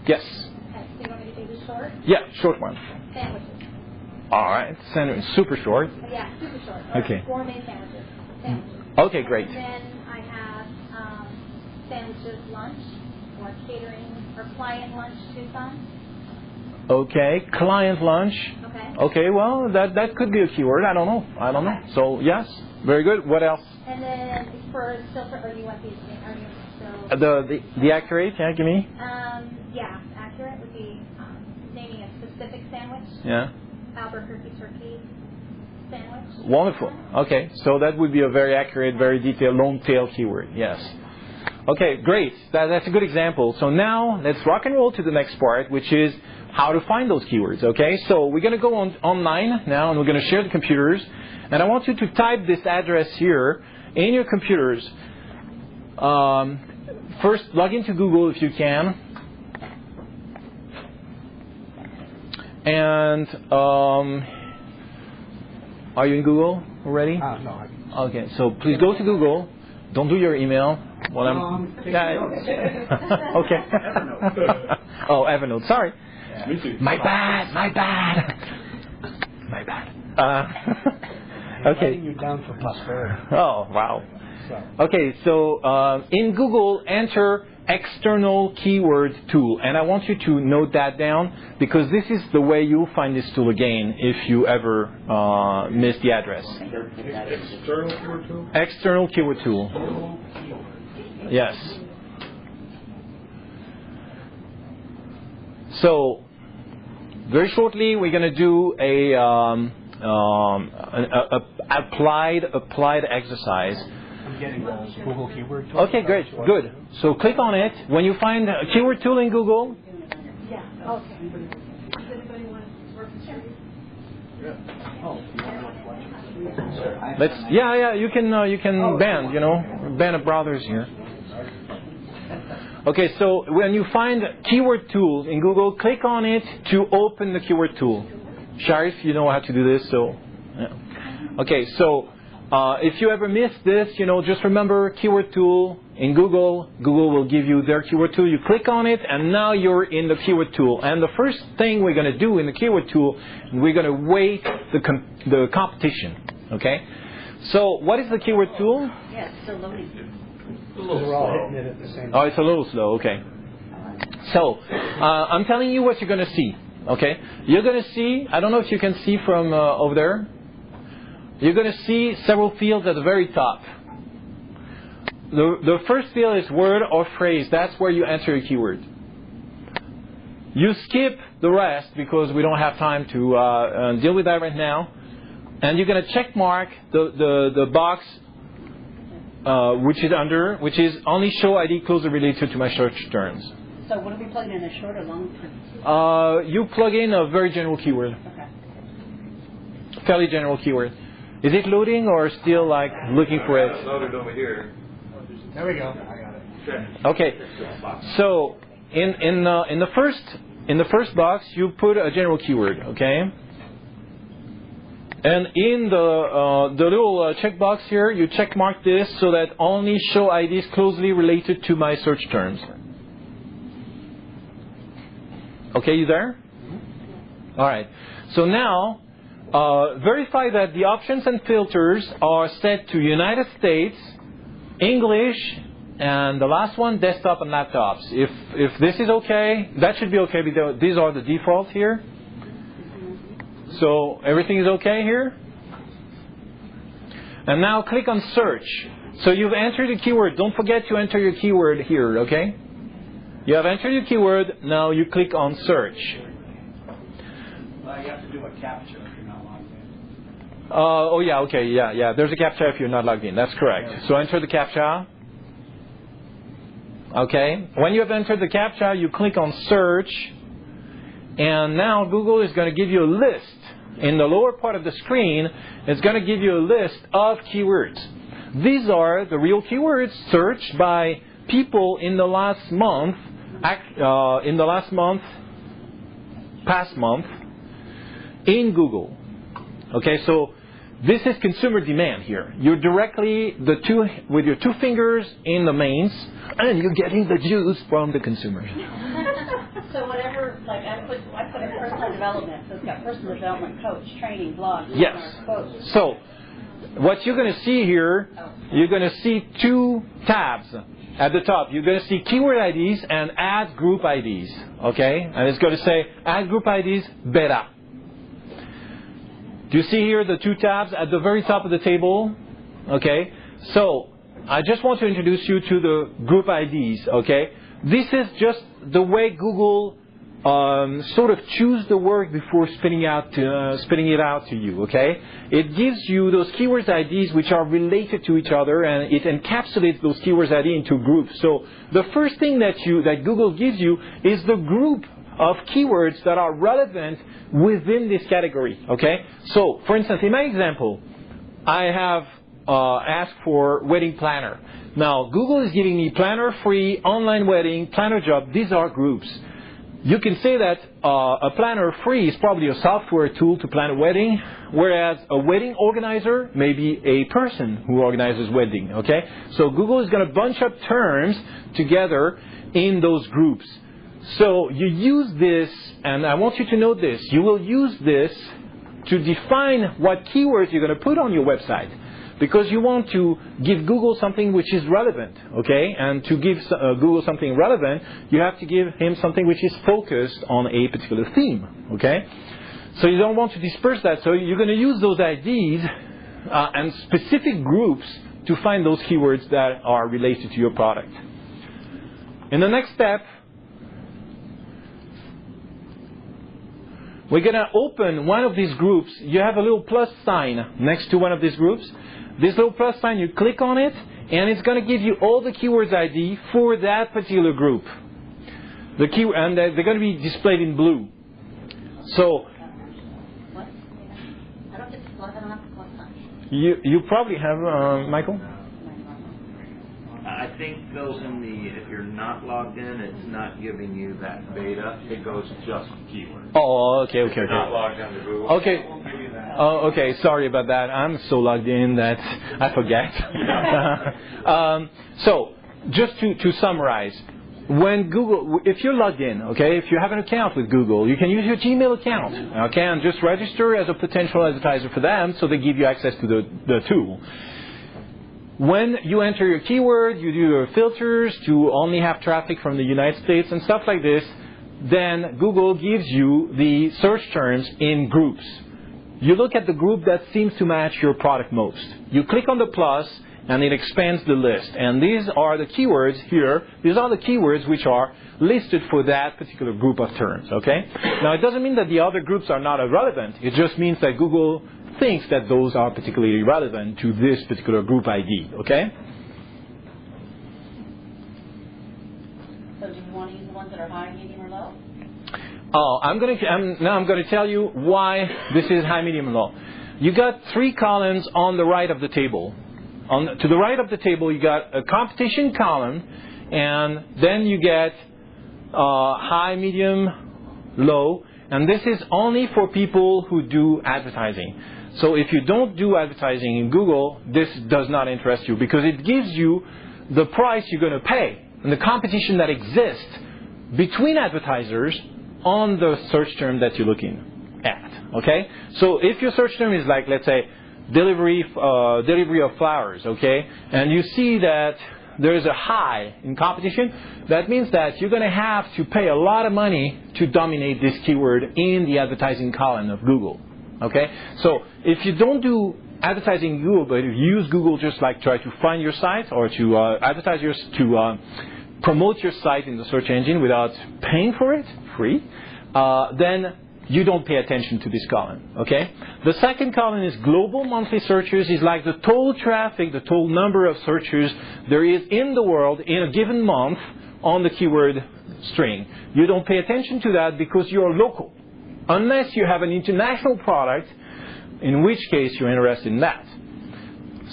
Yes. So you want me to do the short? Yeah, short one. Sandwiches. All right, super short. Yeah, super short. Okay. Gourmet sandwiches. Okay, great. And then I have sandwiches lunch or catering or client lunch to some. Okay, client lunch. Okay. Okay, well, that could be a keyword. I don't know. So, yes, very good. What else? And then or you want these? Are you still? The accurate, yeah, give me. Yeah, accurate would be naming a specific sandwich. Yeah. Albuquerque turkey sandwich. Wonderful. Okay, so that would be a very accurate, very detailed, long tail keyword. Yes. Okay, great. That's a good example. So now let's rock and roll to the next part, which is how to find those keywords. Okay, so we're going to go online now, and we're going to share the computers. And I want you to type this address here in your computers. First, log into Google if you can. And are you in Google already? No. Okay, so please go to Google. Don't do your email. While Okay. Oh, Evernote. Sorry. Me too. My bad. Okay. Writing you down for prosperity. Oh, wow. Okay, so in Google, enter external keyword tool. And I want you to note that down because this is the way you'll find this tool again if you ever miss the address. External keyword tool? External keyword tool. Yes. So, very shortly, we're going to do a applied exercise. I'm getting those Google keyword tool. Okay, great, good. So click on it. When you find a keyword tool in Google, Yeah. Okay. Does anybody want to work the series? you can ban of brothers here. Okay, so when you find keyword tools in Google, click on it to open the keyword tool. Sharif, you know how to do this, so yeah. Okay, so if you ever miss this, just remember keyword tool in Google. Google will give you their keyword tool. You click on it, and now you're in the keyword tool. And the first thing we're going to do in the keyword tool, we're going to weight the competition. Okay. So what is the keyword tool? Yeah, it's still loading. We're all hitting it at the same time. Oh, it's a little slow. Okay. So I'm telling you what you're going to see. Okay. You're going to see. I don't know if you can see from over there. You're going to see several fields at the very top. The first field is word or phrase. That's where you enter your keyword. You skip the rest because we don't have time to deal with that right now. And you're going to check mark the box which is only show ID closely related to my search terms. So what are we plugging in, a short or long term? You plug in a very general keyword. Okay. Fairly general keyword. Is it loading or still like looking for it? Loaded over here. There we go. I got it. Okay. So in the first box you put a general keyword, okay? And in the little checkbox here, you check mark this so that only show IDs closely related to my search terms. Okay, you there? All right. So now, verify that the options and filters are set to United States, English, and the last one, desktop and laptops. If this is okay, that should be okay because these are the defaults here. So everything is okay here. And now click on search. So you've entered your keyword. Don't forget to enter your keyword here, okay? You have entered your keyword. Now you click on search. You have to do a captcha if you're not logged in. Oh yeah, okay, yeah. There's a captcha if you're not logged in. That's correct. So enter the captcha. Okay. When you have entered the captcha, you click on search. And now Google is going to give you a list. In the lower part of the screen, it's going to give you a list of keywords. These are the real keywords searched by people in the last month, past month, in Google. Okay, so this is consumer demand here. You're directly with your two fingers in the mains, and you're getting the juice from the consumer. So whatever, like I put in personal development, so it's got personal development coach, training, blog, Yes. quotes. So what you're going to see here, you're going to see two tabs at the top. You're going to see keyword IDs and add group IDs. Okay, and it's going to say add group IDs beta. Do you see here the two tabs at the very top of the table? Okay, so I just want to introduce you to the group IDs. Okay, this is just the way Google sort of choose the word before spitting it out to you. Okay, it gives you those keywords IDs which are related to each other, and it encapsulates those keywords ID into groups. So the first thing that Google gives you is the group of keywords that are relevant within this category. Okay, so for instance, in my example, I have asked for wedding planner. Now Google is giving me planner free, online wedding, planner job. These are groups. You can say that a planner free is probably a software tool to plan a wedding, whereas a wedding organizer may be a person who organizes wedding. Okay, so Google is going to bunch up terms together in those groups. So you use this, and I want you to know this, you will use this to define what keywords you're going to put on your website. Because you want to give Google something which is relevant, okay? And to give Google something relevant, you have to give him something which is focused on a particular theme, okay? So you don't want to disperse that. So you're going to use those IDs and specific groups to find those keywords that are related to your product. In the next step, we're going to open one of these groups. You have a little plus sign next to one of these groups. This little plus sign, you click on it, and it's going to give you all the keywords ID for that particular group. And they're going to be displayed in blue. So What? I don't get the plus. I don't have the plus sign. you probably have, Michael? I think goes in if you're not logged in, it's not giving you that beta. It goes just keywords. Oh, okay. If you're not logged into Google. Okay. Oh, okay. Sorry about that. I'm so logged in that I forget. So, just to summarize, when Google, if you're logged in, okay, if you have an account with Google, you can use your Gmail account, okay, and just register as a potential advertiser for them, so they give you access to the tool. When you enter your keyword, you do your filters to only have traffic from the United States and stuff like this, then Google gives you the search terms in groups. You look at the group that seems to match your product most. You click on the plus, and it expands the list. And these are the keywords here. These are the keywords which are listed for that particular group of terms, okay? Now, it doesn't mean that the other groups are not relevant. It just means that Google thinks that those are particularly relevant to this particular group ID, okay? So do you want to use the ones that are high, medium, or low? Oh, I'm going to tell you why this is high, medium, and low. You got 3 columns on the right of the table. To the right of the table, you got a competition column, and then you get high, medium, low, and this is only for people who do advertising. So if you don't do advertising in Google, this does not interest you, because it gives you the price you're going to pay and the competition that exists between advertisers on the search term that you're looking at. Okay? So if your search term is like, let's say, delivery of flowers, okay, and you see that there's a high in competition, that means that you're going to have to pay a lot of money to dominate this keyword in the advertising column of Google. Okay? So if you don't do advertising in Google, but if you use Google just like try to find your site or to promote your site in the search engine without paying for it, free, then you don't pay attention to this column, okay? The second column is global monthly searches. Is like the total traffic, the total number of searches there is in the world in a given month on the keyword string. You don't pay attention to that because you're local, unless you have an international product, in which case you're interested in that.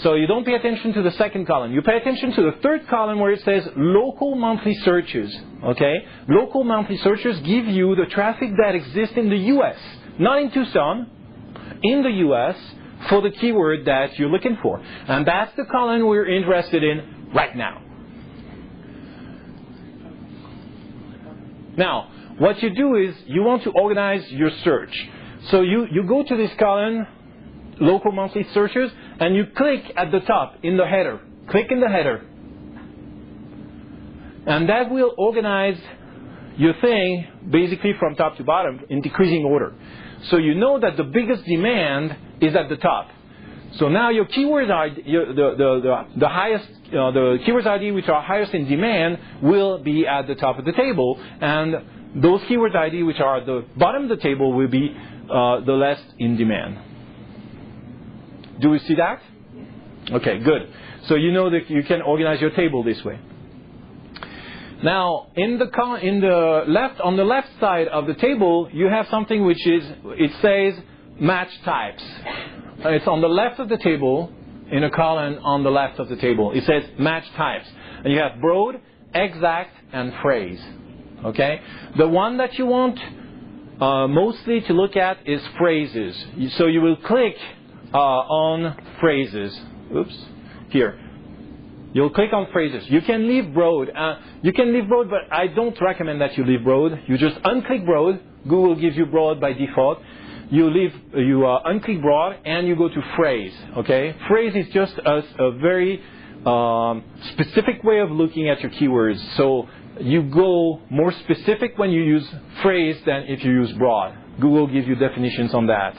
So you don't pay attention to the second column. You pay attention to the third column where it says local monthly searches. Okay? Local monthly searches give you the traffic that exists in the U.S., not in Tucson, in the U.S. for the keyword that you're looking for. And that's the column we're interested in right now. Now, what you do is you want to organize your search. So you go to this column, local monthly searches, and you click at the top in the header. Click in the header. And that will organize your thing basically from top to bottom in decreasing order. So you know that the biggest demand is at the top. So now your keywords are the highest, the keywords ID which are highest in demand will be at the top of the table, and those keywords ID which are at the bottom of the table will be the less in demand. Do we see that? Okay, good. So you know that you can organize your table this way. Now, on the left side of the table, you have something which is, it says match types. It's on the left of the table, in a column on the left of the table. It says match types. And you have broad, exact, and phrase. Okay? The one that you want mostly to look at is phrases. So you will click on phrases. Oops. Here. You'll click on phrases. You can leave broad. But I don't recommend that you leave broad. You just unclick broad. Google gives you broad by default. You unclick broad and you go to phrase. Okay, phrase is just a very specific way of looking at your keywords. So you go more specific when you use phrase than if you use broad. Google gives you definitions on that.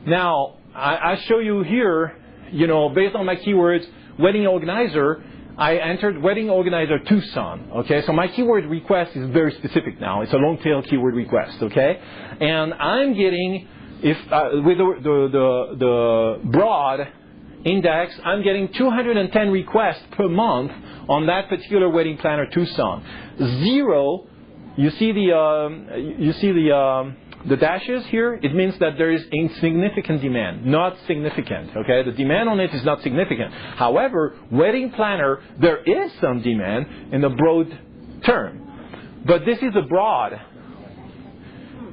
Now I show you here. Based on my keywords, wedding organizer, I entered wedding organizer Tucson. Okay, so my keyword request is very specific now. It's a long tail keyword request. Okay, and I'm getting, with the broad index, I'm getting 210 requests per month on that particular wedding planner Tucson. 0, you see the dashes here, it means that there is insignificant demand, not significant. Okay, the demand on it is not significant. However, wedding planner, there is some demand in the broad term, but this is a broad.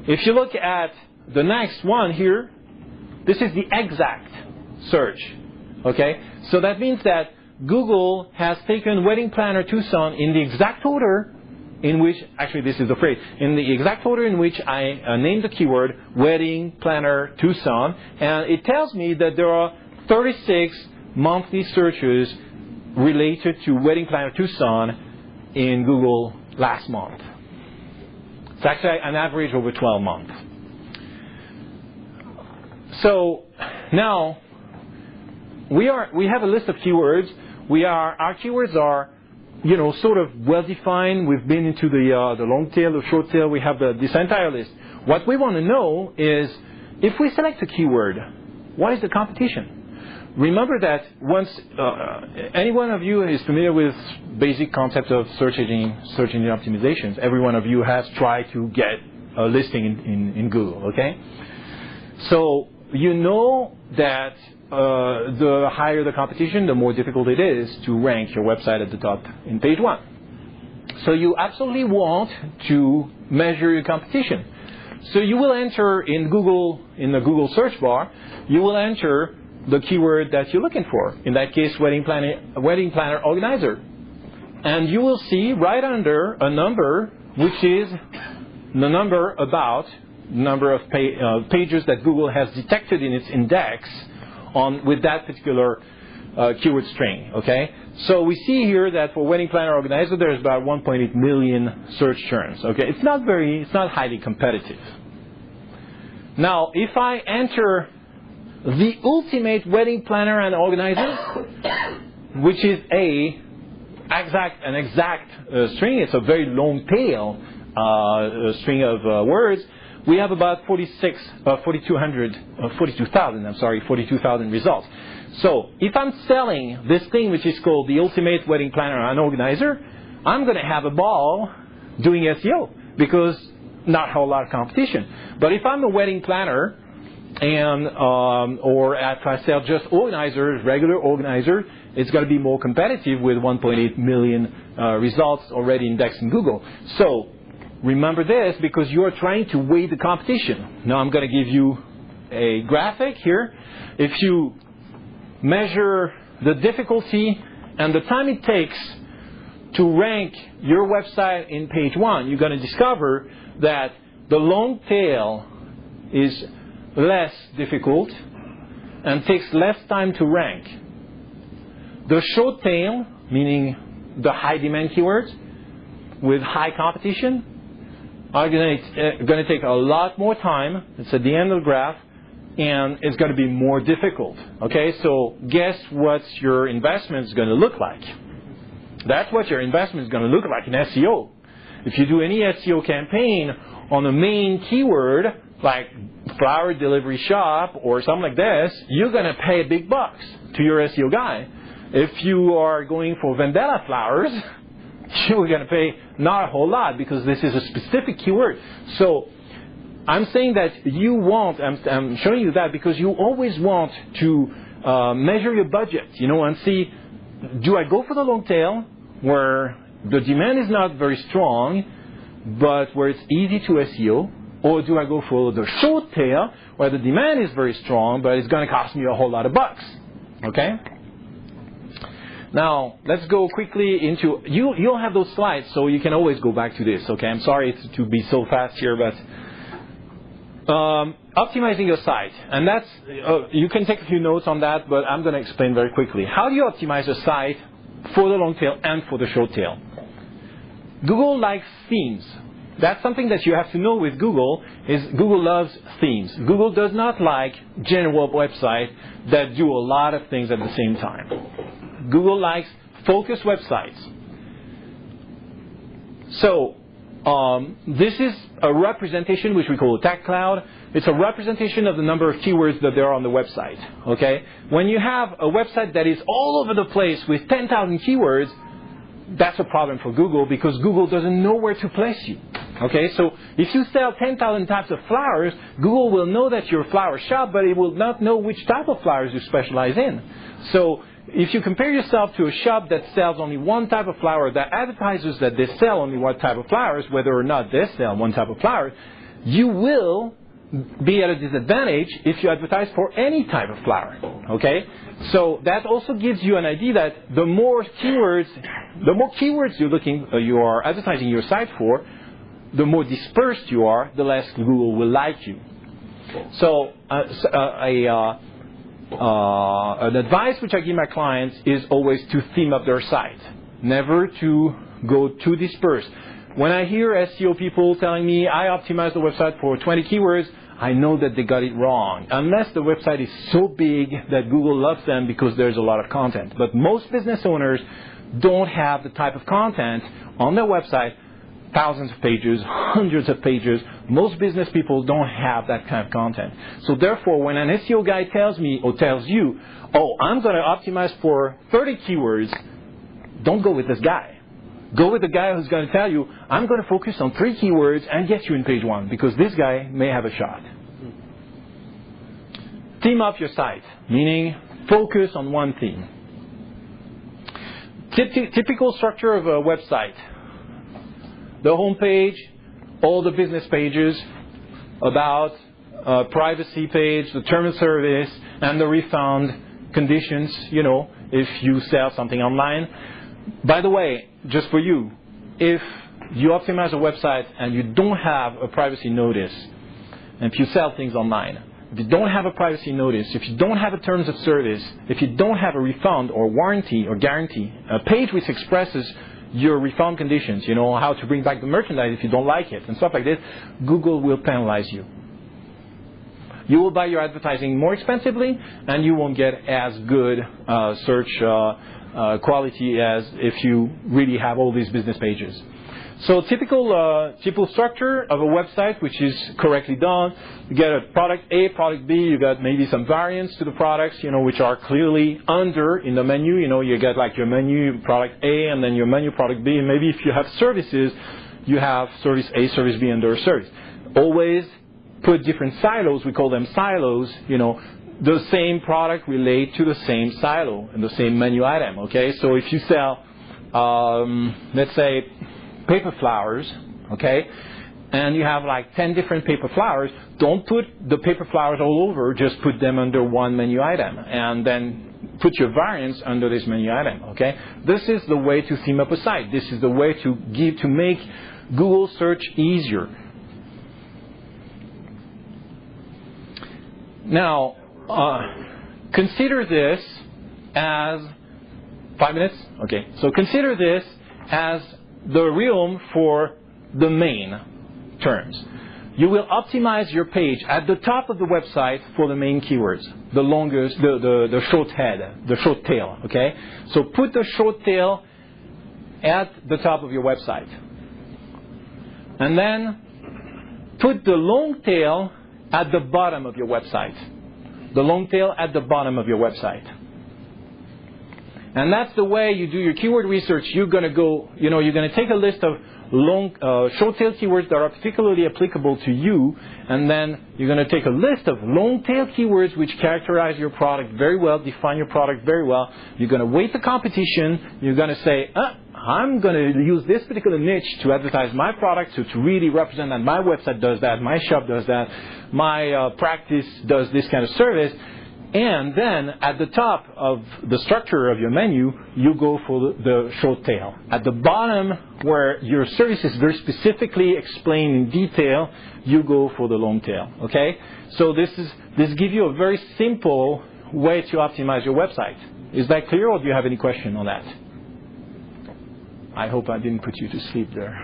If you look at the next one here, this is the exact search. Okay, so that means that Google has taken wedding planner Tucson in the exact order in which, actually this is the phrase, in the exact order in which I named the keyword wedding planner Tucson, and it tells me that there are 36 monthly searches related to wedding planner Tucson in Google last month. It's actually an average over 12 months. So now we have a list of keywords. Our keywords are sort of well-defined. We've been into the long tail, the short tail. We have this entire list. What we want to know is, if we select a keyword, what is the competition? Remember that once any one of you is familiar with basic concept of search engine optimizations, every one of you has tried to get a listing in Google. Okay, so you know that the higher the competition, the more difficult it is to rank your website at the top in page 1. So you absolutely want to measure your competition. So you will enter in the Google search bar, you will enter the keyword that you're looking for. In that case, wedding planner organizer. And you will see right under a number, which is the number of pages that Google has detected in its index with that particular keyword string. Okay, so we see here that for wedding planner organizer there's about 1.8 million search terms. Okay, it's not highly competitive. Now, if I enter the ultimate wedding planner and organizer, which is an exact string, it's a very long tail string of words. We have about 42,000 results. So if I'm selling this thing which is called the Ultimate Wedding Planner and Organizer, I'm going to have a ball doing SEO because not a whole lot of competition. But if I'm a wedding planner or if I sell just organizers, regular organizer, it's going to be more competitive with 1.8 million results already indexed in Google. So remember this because you are trying to weigh the competition. Now I'm going to give you a graphic here. If you measure the difficulty and the time it takes to rank your website in page 1, you're going to discover that the long tail is less difficult and takes less time to rank. The short tail, meaning the high demand keywords with high competition, are going to take a lot more time. It's at the end of the graph, and it's going to be more difficult. Okay, so guess what your investment is going to look like? That's what your investment is going to look like in SEO. If you do any SEO campaign on a main keyword like flower delivery shop or something like this, you're going to pay big bucks to your SEO guy. If you are going for Vendetta flowers, you're going to pay not a whole lot because this is a specific keyword. So I'm saying that I'm showing you that because you always want to measure your budget, and see, do I go for the long tail where the demand is not very strong, but where it's easy to SEO, or do I go for the short tail where the demand is very strong, but it's going to cost me a whole lot of bucks? Okay? Now, let's go quickly into, you'll have those slides, so you can always go back to this, okay? I'm sorry to be so fast here, but optimizing your site. And that's, you can take a few notes on that, but I'm going to explain very quickly. How do you optimize a site for the long tail and for the short tail? Google likes themes. That's something that you have to know with Google, is Google loves themes. Google does not like general websites that do a lot of things at the same time. Google likes focused websites. So, this is a representation which we call a tag cloud. It's a representation of the number of keywords that there are on the website. Okay? When you have a website that is all over the place with 10,000 keywords, that's a problem for Google because Google doesn't know where to place you. Okay? So if you sell 10,000 types of flowers, Google will know that you're a flower shop, but it will not know which type of flowers you specialize in. So if you compare yourself to a shop that sells only one type of flower, that advertises that they sell only one type of flowers, whether or not they sell one type of flower, you will be at a disadvantage if you advertise for any type of flower. Okay? So that also gives you an idea that the more keywords you are advertising your site for, the more dispersed you are, the less Google will like you. So an advice which I give my clients is always to theme up their site, never to go too dispersed. When I hear SEO people telling me I optimized the website for 20 keywords, I know that they got it wrong, unless the website is so big that Google loves them because there's a lot of content. But most business owners don't have the type of content on their website, thousands of pages, hundreds of pages. Most business people don't have that kind of content. So therefore, when an SEO guy tells me or tells you, oh, I'm going to optimize for 30 keywords, don't go with this guy. Go with the guy who's going to tell you, I'm going to focus on 3 keywords and get you in page 1, because this guy may have a shot. Theme up your site, meaning focus on one theme. Typical structure of a website. The home page, all the business pages, about, privacy page, the term of service, and the refund conditions, if you sell something online. By the way, just for you, if you optimize a website and you don't have a privacy notice, and if you sell things online, if you don't have a privacy notice, if you don't have a terms of service, if you don't have a refund or warranty or guarantee, a page which expresses your refund conditions, how to bring back the merchandise if you don't like it, and stuff like this, Google will penalize you. You will buy your advertising more expensively, and you won't get as good search quality as if you really have all these business pages. So typical structure of a website which is correctly done. You get a product A, product B, you got maybe some variants to the products, which are clearly under in the menu. You get like your menu product A and then your menu product B, and maybe if you have services, you have service A, service B under a service. Always put different silos, we call them silos, the same product relate to the same silo and the same menu item, okay? So if you sell, let's say, paper flowers, okay? And you have like 10 different paper flowers. Don't put the paper flowers all over, just put them under one menu item. And then put your variants under this menu item, okay? This is the way to theme up a site. This is the way to make Google search easier. Now, consider this as 5 minutes? Okay. So consider this as the realm for the main terms. You will optimize your page at the top of the website for the main keywords, the longest, the short head, the short tail, okay? So put the short tail at the top of your website. And then put the long tail at the bottom of your website. The long tail at the bottom of your website. And that's the way you do your keyword research. You're going to go, you're going to take a list of short-tail keywords that are particularly applicable to you, and then you're going to take a list of long-tail keywords which characterize your product very well, define your product very well. You're going to weight the competition. You're going to say, I'm going to use this particular niche to advertise my product, to really represent that my website does that, my shop does that, my practice does this kind of service. And then at the top of the structure of your menu, you go for the short tail. At the bottom, where your service is very specifically explained in detail, you go for the long tail. Okay? So this gives you a very simple way to optimize your website. Is that clear, or do you have any question on that? I hope I didn't put you to sleep there.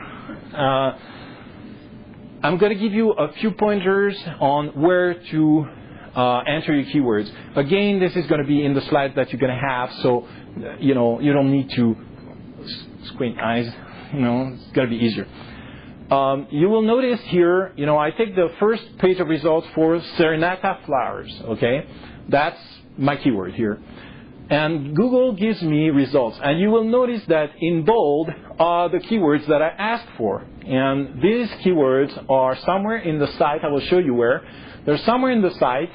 I'm going to give you a few pointers on where to enter your keywords. Again, this is going to be in the slides that you're going to have, so you don't need to squint eyes. It's going to be easier. You will notice here, I take the first page of results for Serenata flowers. Okay, that's my keyword here, and Google gives me results. And you will notice that in bold are the keywords that I asked for, and these keywords are somewhere in the site. I will show you where. They're somewhere in the site,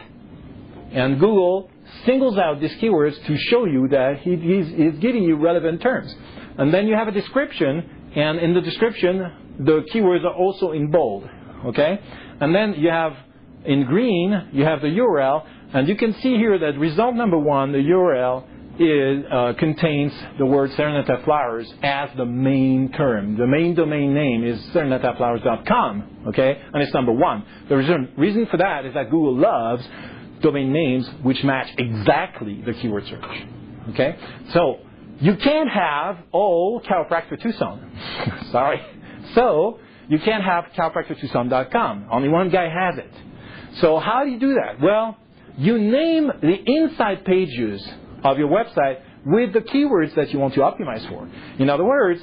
and Google singles out these keywords to show you that he's giving you relevant terms. And then you have a description, and in the description, the keywords are also in bold, okay? And then you have, in green, you have the URL, and you can see here that result number 1, the URL, contains the word Serenata Flowers as the main term. The main domain name is serenataflowers.com, okay? And it's number 1. The reason for that is that Google loves domain names which match exactly the keyword search, okay? So you can't have all Chiropractor Tucson. Sorry. So you can't have chiropractortucson.com. Only one guy has it. So how do you do that? Well, you name the inside pages of your website with the keywords that you want to optimize for. In other words,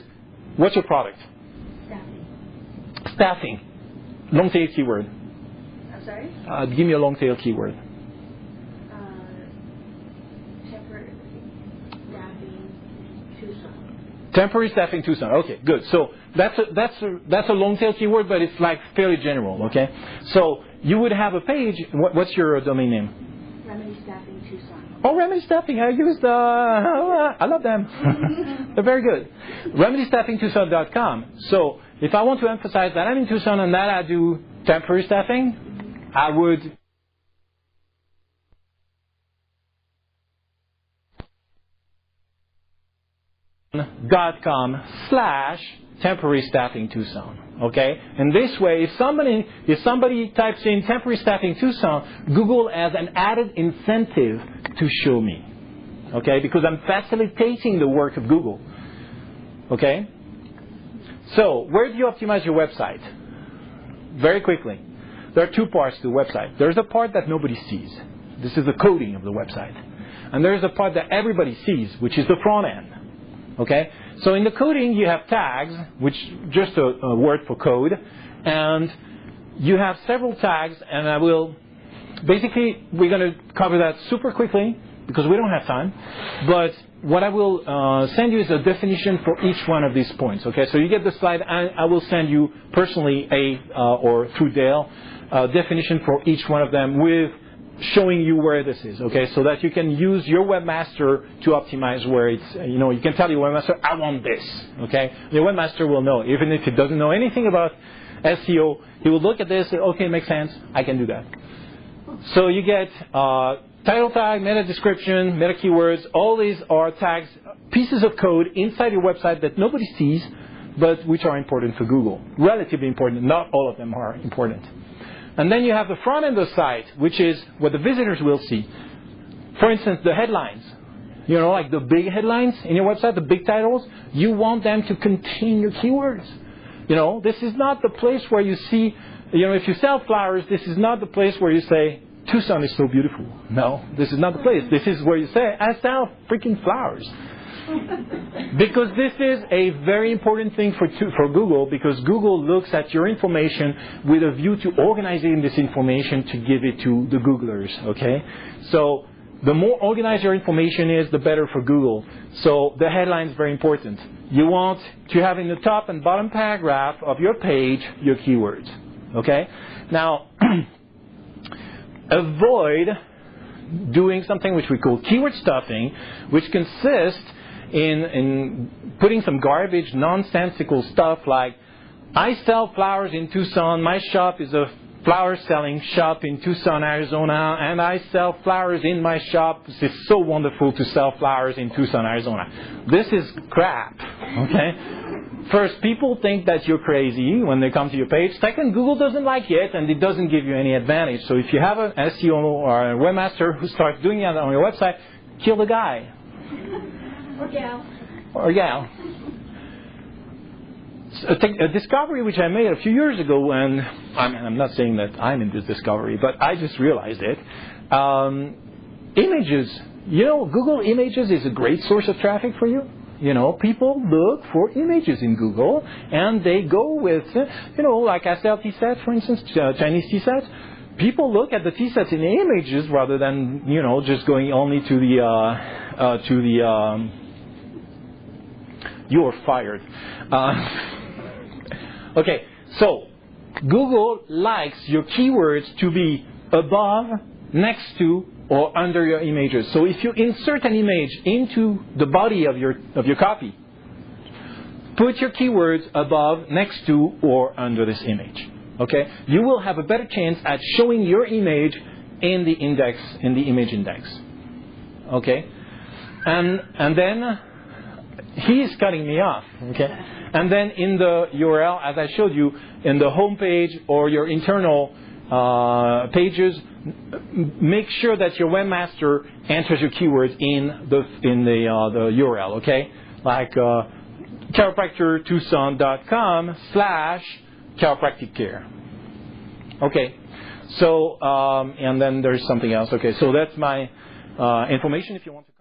what's your product? Staffing. Long tail keyword. I'm sorry? Give me a long tail keyword. Temporary staffing Tucson. Temporary staffing Tucson. Okay, good. So that's a long tail keyword, but it's like fairly general. Okay. So you would have a page. What's your domain name? Remedy Staffing Tucson. Oh, Remedy Staffing. I used. I love them. They're very good. RemedyStaffingTucson.com. So if I want to emphasize that I'm in Tucson and that I do temporary staffing, I would. .com/temporary staffing Tucson. Okay, and this way, if somebody types in temporary staffing Tucson, Google has an added incentive to show me. Okay, because I'm facilitating the work of Google. Okay, so where do you optimize your website? Very quickly, there are two parts to the website. There's a part that nobody sees. This is the coding of the website, and there's a part that everybody sees, which is the front end. Okay, so in the coding you have tags, which just a word for code, and you have several tags, and we're going to cover that super quickly because we don't have time. But what I will send you is a definition for each one of these points. Okay, so you get the slide, and I will send you personally or through Dale, a definition for each one of them with showing you where this is, okay, so that you can use your webmaster to optimize where it's, you can tell your webmaster, I want this, okay. The webmaster will know, even if he doesn't know anything about SEO, he will look at this and say, okay, makes sense, I can do that. So you get title tag, meta description, meta keywords, all these are tags, pieces of code inside your website that nobody sees, but which are important for Google. Relatively important, not all of them are important. And then you have the front end of the site, which is what the visitors will see. For instance, the headlines. Like the big headlines in your website, the big titles, you want them to contain your keywords. This is not the place where you see, if you sell flowers, this is not the place where you say, Tucson is so beautiful. No, this is not the place. This is where you say, I sell freaking flowers. Because this is a very important thing for Google, because Google looks at your information with a view to organizing this information to give it to the Googlers, okay? So the more organized your information is, the better for Google. So the headline is very important. You want to have in the top and bottom paragraph of your page your keywords, okay? Now, avoid doing something which we call keyword stuffing, which consists in putting some garbage, nonsensical stuff like, I sell flowers in Tucson, my shop is a flower selling shop in Tucson, Arizona, and I sell flowers in my shop. It's so wonderful to sell flowers in Tucson, Arizona. This is crap, okay? First, people think that you're crazy when they come to your page. Second, Google doesn't like it, and it doesn't give you any advantage. So if you have an SEO or a webmaster who starts doing that on your website, kill the guy. Or gal. Or gal. A discovery which I made a few years ago, and I'm not saying that I'm in this discovery, but I just realized it. Images. Google Images is a great source of traffic for you. People look for images in Google, and they go with, like I sell T-sets, for instance, Chinese T-sets. People look at the T-sets in the images rather than, just going only to the you're fired. Okay, so Google likes your keywords to be above, next to, or under your images. So if you insert an image into the body of your copy, put your keywords above, next to, or under this image. Okay, you will have a better chance at showing your image in the index, in the image index. Okay, and then he is cutting me off. Okay, and then in the URL, as I showed you, in the home page or your internal pages, make sure that your webmaster enters your keywords in the URL. Okay, like chiropractortucson.com/chiropractic care. Okay, so and then there's something else. Okay, so that's my information if you want to.